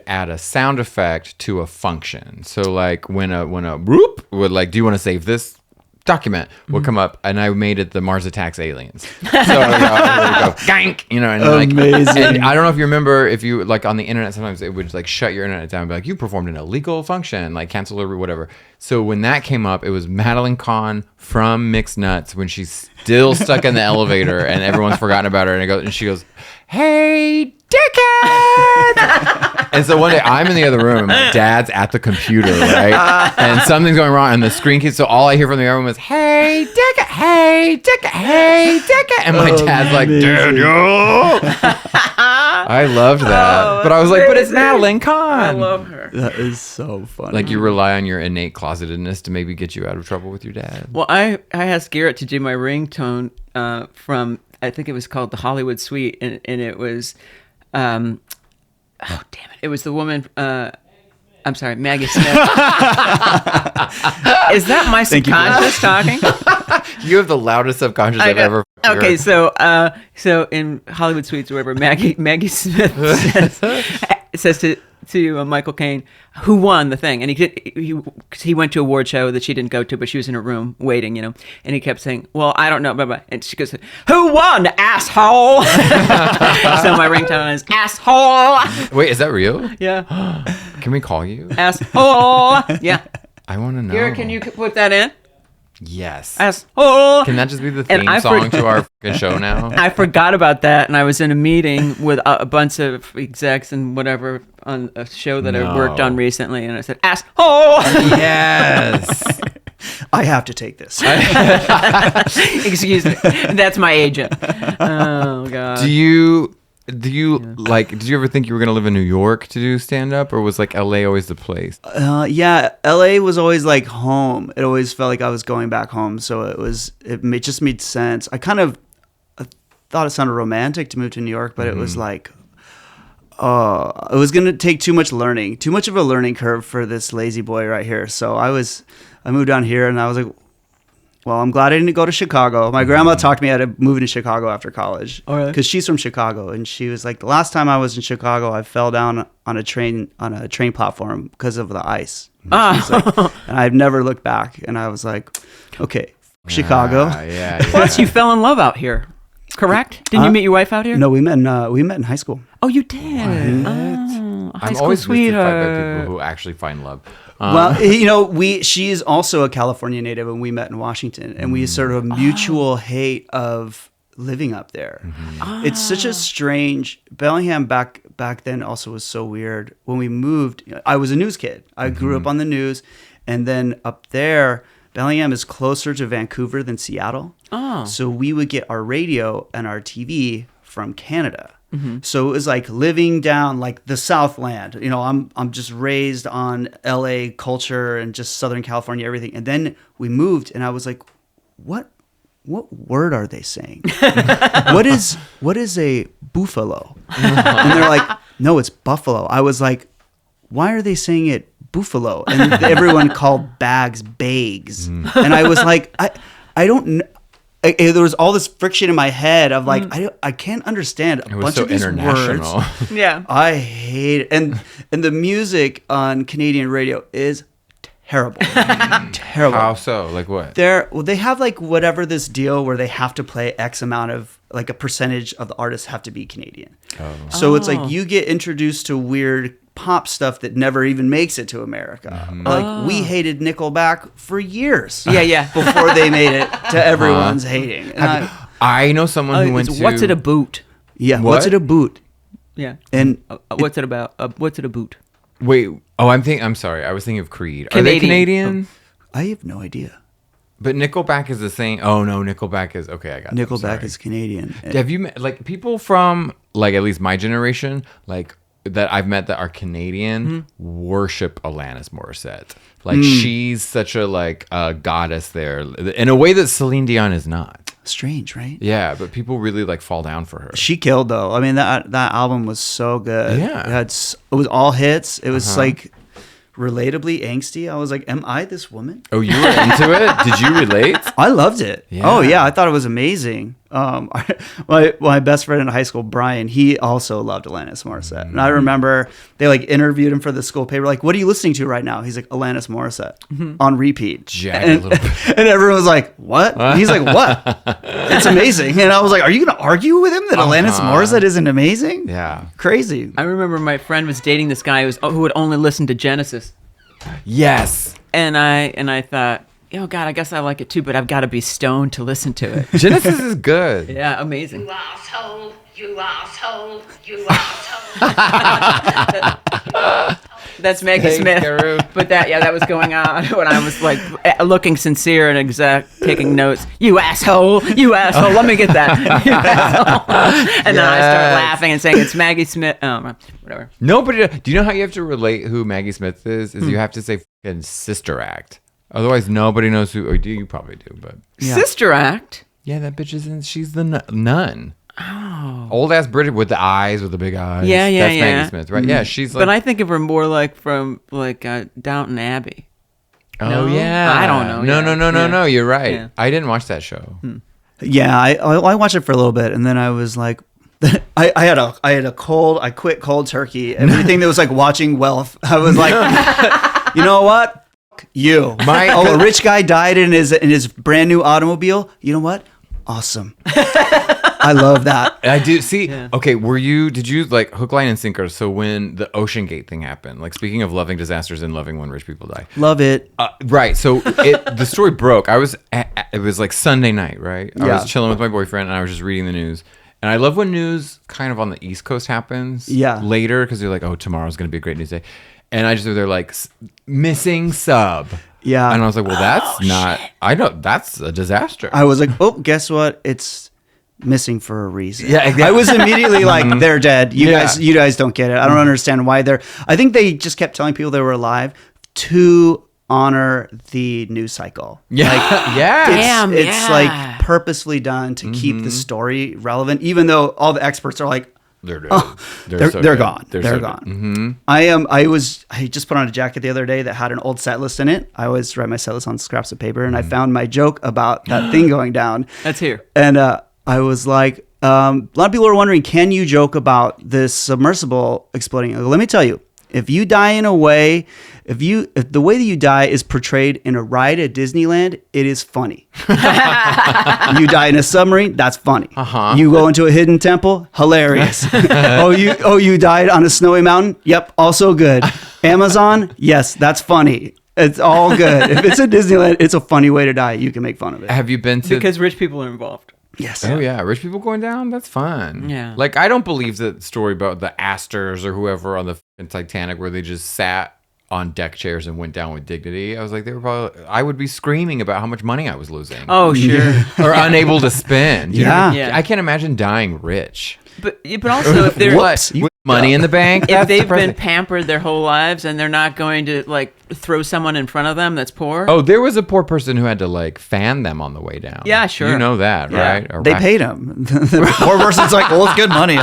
add a sound effect to a function. So like when a whoop would like, do you want to save this document would come up, and I made it the Mars Attacks Aliens. So it would go gank, and Amazing. and I don't know if you remember, if you like on the internet, sometimes it would like shut your internet down and be like, you performed an illegal function, like cancel or whatever. So when that came up, it was Madeline Kahn from Mixed Nuts when she's still stuck in the elevator and everyone's forgotten about her, and she goes, "Hey, dickhead!" And so one day I'm in the other room, and my dad's at the computer, right? And something's going wrong, and the screen keeps, so all I hear from the other room is, "Hey, dickhead! Hey, dickhead! Hey, dickhead!" And my dad's like, "Daniel!" I loved that. But I was like, but it's Madeline Kahn. I love her. That is so funny. Like you rely on your innate closetedness to maybe get you out of trouble with your dad. Well, I asked Garrett to do my ringtone from, I think it was called the Hollywood Suite, and it was, oh damn it, it was the woman. I'm sorry, Maggie Smith. Is that my subconscious talking? You have the loudest subconscious I've ever heard. Okay, so in Hollywood Suites or wherever, Maggie Smith says to Michael Caine, who won the thing, and he went to a award show that she didn't go to, but she was in her room waiting, and he kept saying, "Well, I don't know," blah, blah. And she goes, "Who won, asshole?" So my ringtone is asshole. Wait, is that real? Yes. Asshole. Can that just be the theme song to our fucking show now? I forgot about that, and I was in a meeting with a bunch of execs and whatever on a show that I worked on recently, and I said, asshole! Yes. I have to take this. Excuse me. That's my agent. Oh, God. Did you ever think you were going to live in New York to do stand-up, or was like LA always the place? Yeah, LA was always like home. It always felt like I was going back home, so it just made sense. I thought it sounded romantic to move to New York, but it was like, it was going to take too much of a learning curve for this lazy boy right here. So I moved down here, and I was like, well, I'm glad I didn't go to Chicago. My grandma talked me out of moving to Chicago after college. Oh, really? Because she's from Chicago, and she was like, the last time I was in Chicago, I fell down on a train platform because of the ice. And, and I've never looked back. And I was like, okay, Chicago. Yeah. Plus, you fell in love out here, correct? Didn't you meet your wife out here? No, we met in high school. Oh, you did? Oh, high I'm school always mystified by sweetheart. people who actually find love. Well, she's also a California native, and we met in Washington, and we sort of a mutual hate of living up there. It's such a strange Bellingham back then also was so weird. When we moved, I was a news kid. I grew up on the news, and then up there, Bellingham is closer to Vancouver than Seattle. Oh. So we would get our radio and our TV from Canada. So it was like living down like the Southland. I'm just raised on LA culture and just Southern California, everything. And then we moved, and I was like, what word are they saying? what is a buffalo? And they're like, no, it's buffalo. I was like, why are they saying it buffalo? And everyone called bags bags. And I was like, I don't know. There was all this friction in my head of like, I can't understand a bunch of these words. Yeah. I hate it. And the music on Canadian radio is terrible. Terrible. How so? Like what? They have like whatever this deal where they have to play X amount of like a percentage of the artists have to be Canadian. So it's like you get introduced to weird pop stuff that never even makes it to America. Like we hated Nickelback for years. Yeah. Before they made it to everyone's hating. And I know someone who went to... What's it a boot? Yeah, what's it a boot? Yeah. And what's it about? What's it a boot? Wait. Oh, I'm sorry. I was thinking of Creed. Are they Canadian? Canadian? I have no idea. But Nickelback is the same. Oh no, Nickelback is okay. I got it. Nickelback is Canadian. Have you met like people from like at least my generation, like that I've met that are Canadian, worship Alanis Morissette. Like she's such a like a goddess there in a way that Celine Dion is not. Strange, right? Yeah, but people really like fall down for her. She killed though. I mean that album was so good. Yeah, it was all hits. It was like relatably angsty. I was like, am I this woman? Oh, you were into it? Did you relate? I loved it. Yeah. Oh yeah, I thought it was amazing. My best friend in high school, Brian, he also loved Alanis Morissette. And I remember they like interviewed him for the school paper, like, what are you listening to right now? He's like, Alanis Morissette on repeat. And everyone was like, what? And he's like, what? It's amazing. And I was like, are you going to argue with him that Alanis Morissette isn't amazing? Yeah. Crazy. I remember my friend was dating this guy who would only listen to Genesis. Yes. And I thought, oh God, I guess I like it too, but I've got to be stoned to listen to it. Genesis is good. Yeah, amazing. You asshole, you asshole, you asshole. That's Maggie Thanks, Smith. Guru. But that was going on when I was like looking sincere and taking notes. You asshole, you asshole. Let me get that. You asshole. And then I started laughing and saying it's Maggie Smith. Oh, whatever. No, but do you know how you have to relate who Maggie Smith is? You have to say fucking Sister Act. Otherwise, nobody knows who. Or do you probably do? But Sister Act. yeah, that bitch is in. She's the nun. Oh. Old ass British with the eyes, with the big eyes. Yeah. That's Maggie Smith, right? Yeah, she's like. But I think of her more like from like Downton Abbey. Oh No? yeah. I don't know. No. You're right. Yeah. I didn't watch that show. Yeah, I watched it for a little bit, and then I was like, I had a cold. I quit cold turkey. Everything that was like watching Wealth, I was like, you know what? You. A rich guy died in his brand new automobile. You know what? Awesome. I love that. I do see. Yeah. Okay, did you like hook, line, and sinker? So when the Ocean Gate thing happened, like speaking of loving disasters and loving when rich people die, love it. Right. So the story broke. It was like Sunday night, right? I was chilling with my boyfriend and I was just reading the news. And I love when news kind of on the East Coast happens later because you're like, oh, tomorrow's going to be a great news day. And they're like, missing sub. Yeah. And I was like, well, that's a disaster. I was like, oh, guess what? It's missing for a reason. Yeah. Exactly. I was immediately like, they're dead. You guys don't get it. I don't understand why I think they just kept telling people they were alive to honor the news cycle. Yeah. It's like purposefully done to keep the story relevant, even though all the experts are like, they're dead. They're gone. They're gone. I just put on a jacket the other day that had an old set list in it. I always write my set list on scraps of paper, and I found my joke about that thing going down. That's here. And I was like, a lot of people are wondering, can you joke about this submersible exploding? Let me tell you, if you die in a way, if the way that you die is portrayed in a ride at Disneyland, it is funny. You die in a submarine, that's funny. You go into a hidden temple, hilarious. you died on a snowy mountain? Yep, also good. Amazon? Yes, that's funny. It's all good. If it's a Disneyland, it's a funny way to die. You can make fun of it. Have you been to... Because rich people are involved. Yes. Oh yeah, rich people going down. That's fun. Yeah. Like I don't believe the story about the Astors or whoever on the Titanic where they just sat on deck chairs and went down with dignity. I was like, I would be screaming about how much money I was losing. Oh sure. Or unable to spend. Yeah. I can't imagine dying rich. But also if they're with money in the bank, if they've been pampered their whole lives and they're not going to like throw someone in front of them that's poor. Oh, there was a poor person who had to like fan them on the way down. Yeah, sure. You know that, right? Or they paid him. The poor person's like, well, it's good money.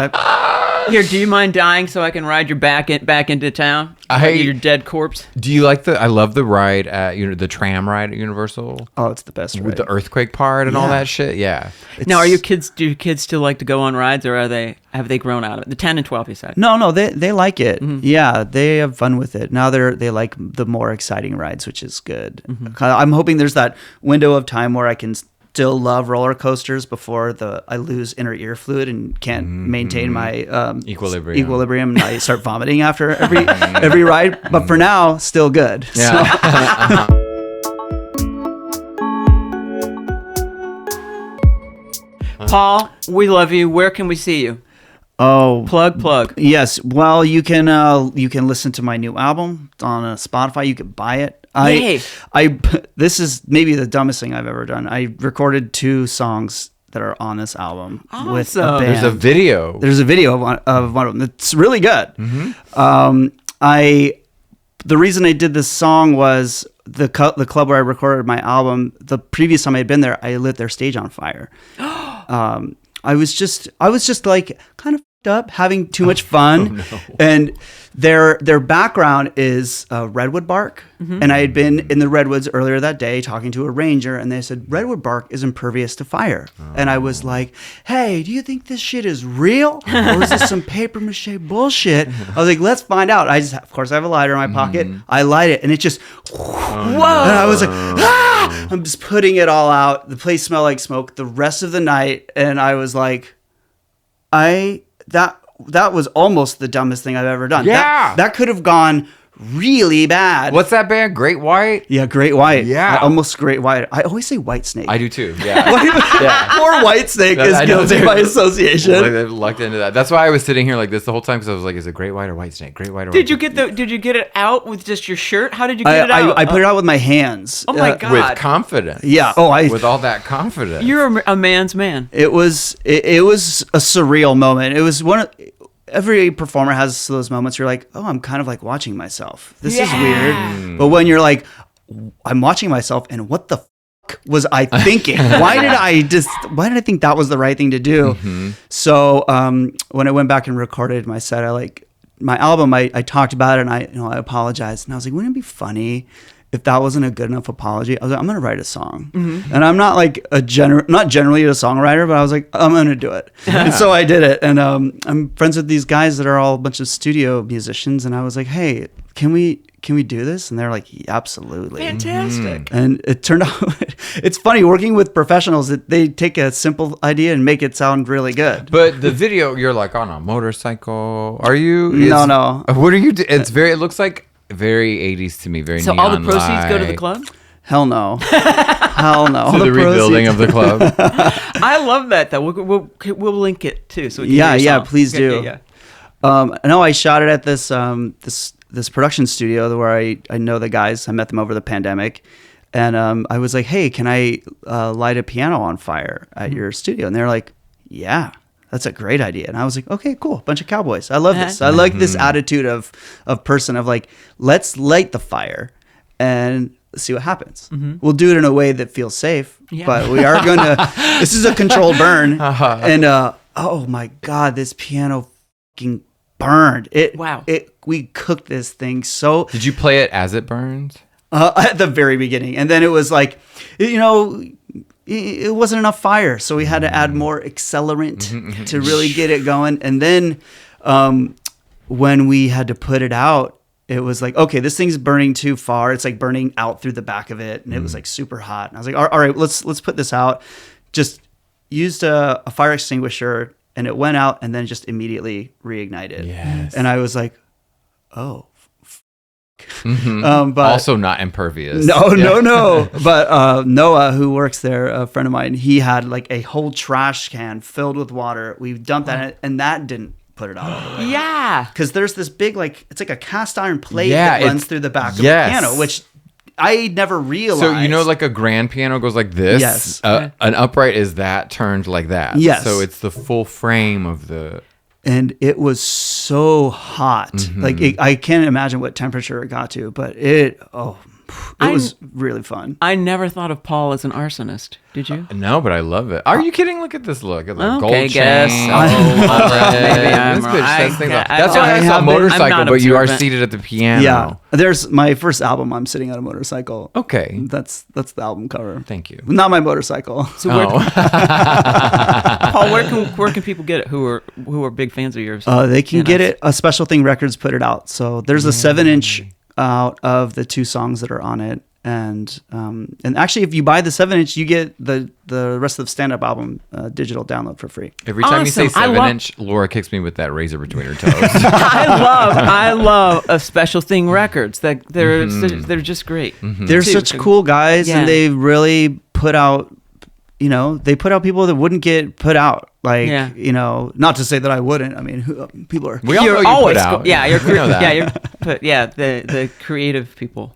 Here, do you mind dying so I can ride your back into town? Your dead corpse. Do you like I love the ride at the tram ride at Universal. Oh, it's the best ride. With the earthquake part and all that shit. Yeah. Now, do your kids still like to go on rides, or have they grown out of it? The 10 and 12, you said. No, they like it. Mm-hmm. Yeah, they have fun with it. Now they like the more exciting rides, which is good. Mm-hmm. I'm hoping there's that window of time where I can still love roller coasters before I lose inner ear fluid and can't maintain my equilibrium and I start vomiting after every ride. But for now, still good. Yeah. So. Paul, we love you. Where can we see you? Oh, plug. Yes. Well, you can listen to my new album on Spotify. You can buy it. This is maybe the dumbest thing I've ever done. I recorded 2 songs that are on this album with a band. There's a video. There's a video of one of them. It's really good. Mm-hmm. The reason I did this song was the club where I recorded my album. The previous time I had been there, I lit their stage on fire. I was just like kind of up, having too much fun. Oh, no. And their background is redwood bark. Mm-hmm. And I had been in the redwoods earlier that day talking to a ranger, and they said redwood bark is impervious to fire. Oh. And I was like, hey, do you think this shit is real? Or is this some paper mache bullshit? I was like, let's find out. Of course I have a lighter in my pocket. I light it and it just whoa. And I was like, ah! I'm just putting it all out. The place smelled like smoke the rest of the night, and I was like, that was almost the dumbest thing I've ever done. Yeah. That could have gone really bad. What's that band? Great White? Yeah, Great White. Yeah. Almost Great White. I always say White Snake. I do too. Yeah. More White Snake is guilty by association. I've lucked into that. That's why I was sitting here like this the whole time, because I was like, is it Great White or White Snake? Great White or White Snake? Did you get it out with just your shirt? How did you get it out? I put it out with my hands. Oh my God. With confidence. Yeah. With all that confidence. You're a man's man. It was a surreal moment. It was every performer has those moments where you're like, oh, I'm kind of like watching myself. This is weird. But when you're like, I'm watching myself, and what the fuck was I thinking? Why did I think that was the right thing to do? Mm-hmm. So when I went back and recorded my set, my album, I talked about it, and I apologized, and I was like, wouldn't it be funny if that wasn't a good enough apology? I was like, I'm going to write a song. Mm-hmm. And I'm not like not generally a songwriter, but I was like, I'm going to do it. And so I did it. And I'm friends with these guys that are all a bunch of studio musicians. And I was like, hey, can we can we do this? And they're like, yeah, absolutely. Fantastic. And it turned out, it's funny working with professionals that they take a simple idea and make it sound really good. But the video, you're like on a motorcycle. Are you? No. What are you? It looks like very 80s to me. Very So all the proceeds go to the club? Hell no. Hell no. To the rebuilding of the club. I love that though. We'll link it too. So we can hear your song. Please do. Yeah. No, I shot it at this this production studio where I know the guys. I met them over the pandemic, and I was like, "Hey, can I light a piano on fire at your studio?" And they're like, "Yeah, that's a great idea." And I was like, "Okay, cool, bunch of cowboys. I love this. I like this attitude of person of like, let's light the fire and see what happens. We'll do it in a way that feels safe, but we are gonna. This is a controlled burn, and oh my god, this piano fucking burned. We cooked this thing so. Did you play it as it burns? At the very beginning, and then it was like, it wasn't enough fire, so we had to add more accelerant to really get it going. And then when we had to put it out, it was like, okay, this thing's burning too far. It's like burning out through the back of it, and it was like super hot. And I was like, all right, let's put this out. Just used a fire extinguisher, and it went out, and then just immediately reignited. Yes. And I was like, oh. But also not impervious. No. But Noah, who works there, a friend of mine, he had like a whole trash can filled with water. We dumped that in it, and that didn't put it out all the way. Yeah. Because there's this big, like, it's like a cast iron plate that runs through the back of the piano, which I never realized. So, like a grand piano goes like this? Yes. An upright is that turned like that? Yes. So it's the full frame of the... And it was so hot. Like, I can't imagine what temperature it got to, but it was really fun. I never thought of Paul as an arsonist. Did you? No, but I love it. Are you kidding? Look at this look. At the gold chain. Guess. Maybe I'm That's why I saw motorcycle, but you are seated at the piano. Yeah. There's my first album. I'm sitting on a motorcycle. Okay. That's the album cover. Thank you. Not my motorcycle. So Paul, where can people get it? Who are big fans of yours? They can get it. A Special Thing Records put it out. So there's a 7-inch out of the 2 songs that are on it, and actually, if you buy the 7-inch, you get the rest of the stand-up album digital download for free. Every time you say 7-inch, Laura kicks me with that razor between her toes. I love a Special Thing Records. That they're just great. They're such cool guys, and they really put out. They put out people that wouldn't get put out. Like, not to say that I wouldn't. I mean, people are. We all know you always put out. The creative people.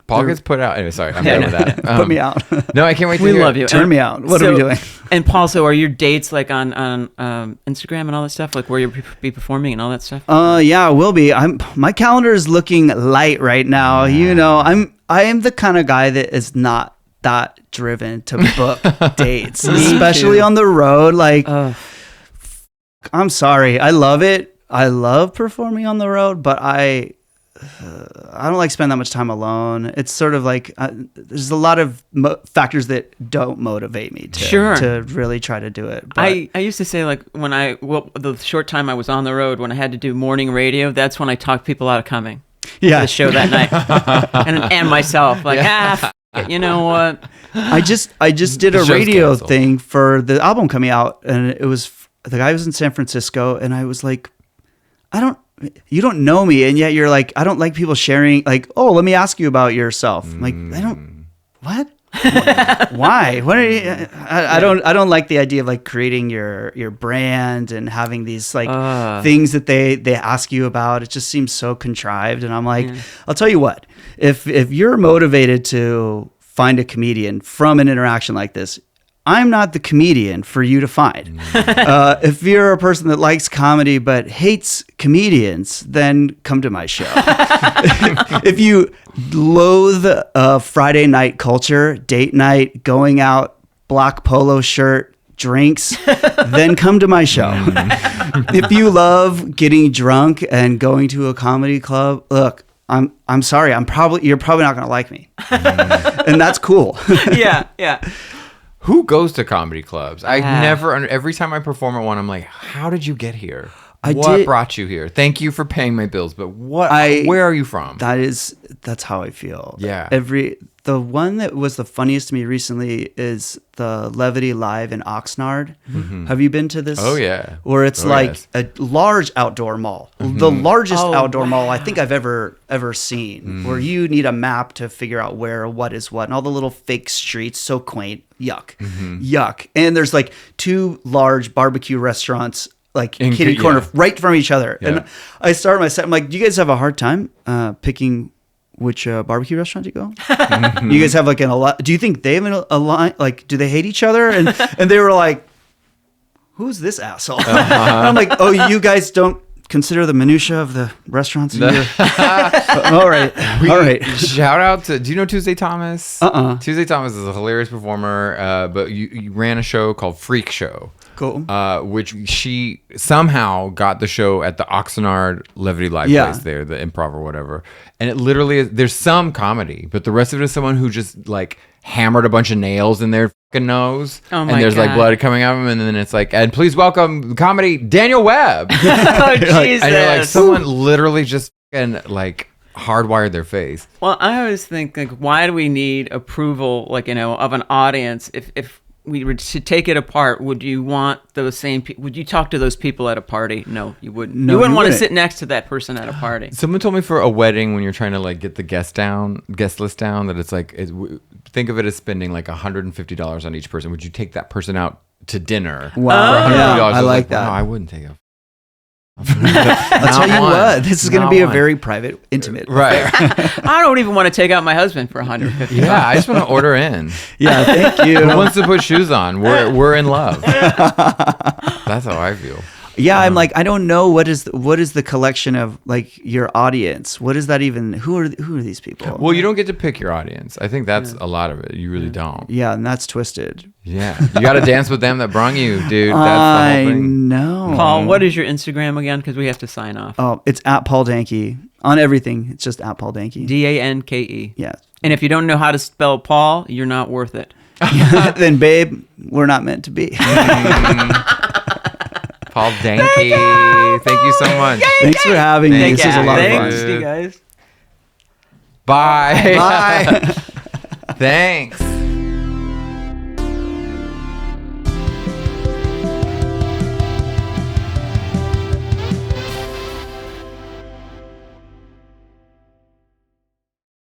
Paul gets put out. Anyway, sorry, I'm done with that. Put me out. No, I can't wait to We hear love you. Turn me out. What are we doing? And Paul, so are your dates like on Instagram and all that stuff? Like where you'll be performing and all that stuff? Yeah, it will be. My calendar is looking light right now. I am the kind of guy that is not that driven to book dates, especially on the road. Like, I'm sorry. I love it. I love performing on the road, but I don't like spending that much time alone. It's sort of like there's a lot of factors that don't motivate me to really try to do it. But I used to say, like, the short time I was on the road, when I had to do morning radio, that's when I talked people out of coming to the show that night. and myself, like, you know what? I just did a radio thing for the album coming out, and it was the guy was in San Francisco, and I was like, you don't know me, and yet you're like, I don't like people sharing, like, oh, let me ask you about yourself. I'm like, what? Why? What are you? I don't like the idea of like creating your brand and having these like things that they ask you about. It just seems so contrived, and I'm like, I'll tell you what, if you're motivated to find a comedian from an interaction like this, I'm not the comedian for you to find. If you're a person that likes comedy but hates comedians, then come to my show. If you loathe Friday night culture, date night, going out, black polo shirt, drinks, then come to my show. If you love getting drunk and going to a comedy club, look, I'm sorry, you're probably not going to like me. And that's cool. Yeah. Who goes to comedy clubs? I never. Every time I perform at one, I'm like, how did you get here? What brought you here? Thank you for paying my bills, but where are you from? That's how I feel. Yeah. The one that was the funniest to me recently is the Levity Live in Oxnard. Mm-hmm. Have you been to this? Oh, yeah. Where it's yes. a large outdoor mall. Mm-hmm. The largest outdoor mall I think I've ever seen, Mm-hmm. where you need a map to figure out what is what, and all the little fake streets, so quaint. Yuck. Mm-hmm. Yuck. And there's like 2 large barbecue restaurants like kitty corner right from each other. Yeah. And I started my set. I'm like, do you guys have a hard time picking which barbecue restaurant you go? You guys have like do you think they have a line? Like, do they hate each other? And they were like, who's this asshole? And I'm like, oh, you guys don't consider the minutia of the restaurants in your... all right. Shout out to, do you know Tuesday Thomas? Tuesday Thomas is a hilarious performer, but you ran a show called Freak Show. Cool. Which she somehow got the show at the Oxnard Levity Live place there, the Improv or whatever. And it literally is, there's some comedy, but the rest of it is someone who just like hammered a bunch of nails in their fucking nose. Oh my and there's God. like blood coming out of them. And then it's like, and please welcome comedy Daniel Webb. Oh, Jesus. And you're like, someone literally just fucking like hardwired their face. Well, I always think, like, why do we need approval, like, of an audience? If we were to take it apart, would you want those same people? Would you talk to those people at a party? No, you wouldn't. No, you wouldn't you want to wouldn't. sit next to that person at a party. Someone told me for a wedding, when you're trying to like get the guest list down, that it's like, think of it as spending like $150 on each person. Would you take that person out to dinner? Wow. For $150? Yeah, I was like that. No, I wouldn't take it. I'll tell you what, this is going to Not be a one. very private, intimate. Right. I don't even want to take out my husband for $150. Yeah, I just want to order in. Yeah, thank you. Who wants to put shoes on? We're in love. That's how I feel. Yeah, I'm like, I don't know what is the collection of like your audience. What is that even? Who are these people? Well, you don't get to pick your audience. I think that's a lot of it. You really don't. Yeah, and that's twisted. Yeah, you got to dance with them that brung you, dude. That's I the whole thing. know. Paul, what is your Instagram again? Because we have to sign off. Oh, it's at Paul Danke on everything. It's just at Paul Danke. Danke. Yeah. And if you don't know how to spell Paul, you're not worth it. Then, babe, we're not meant to be. Paul Danke. Thank you so much. Thanks for having me. This is a lot of fun. Thanks, you guys. Bye. Bye. Thanks.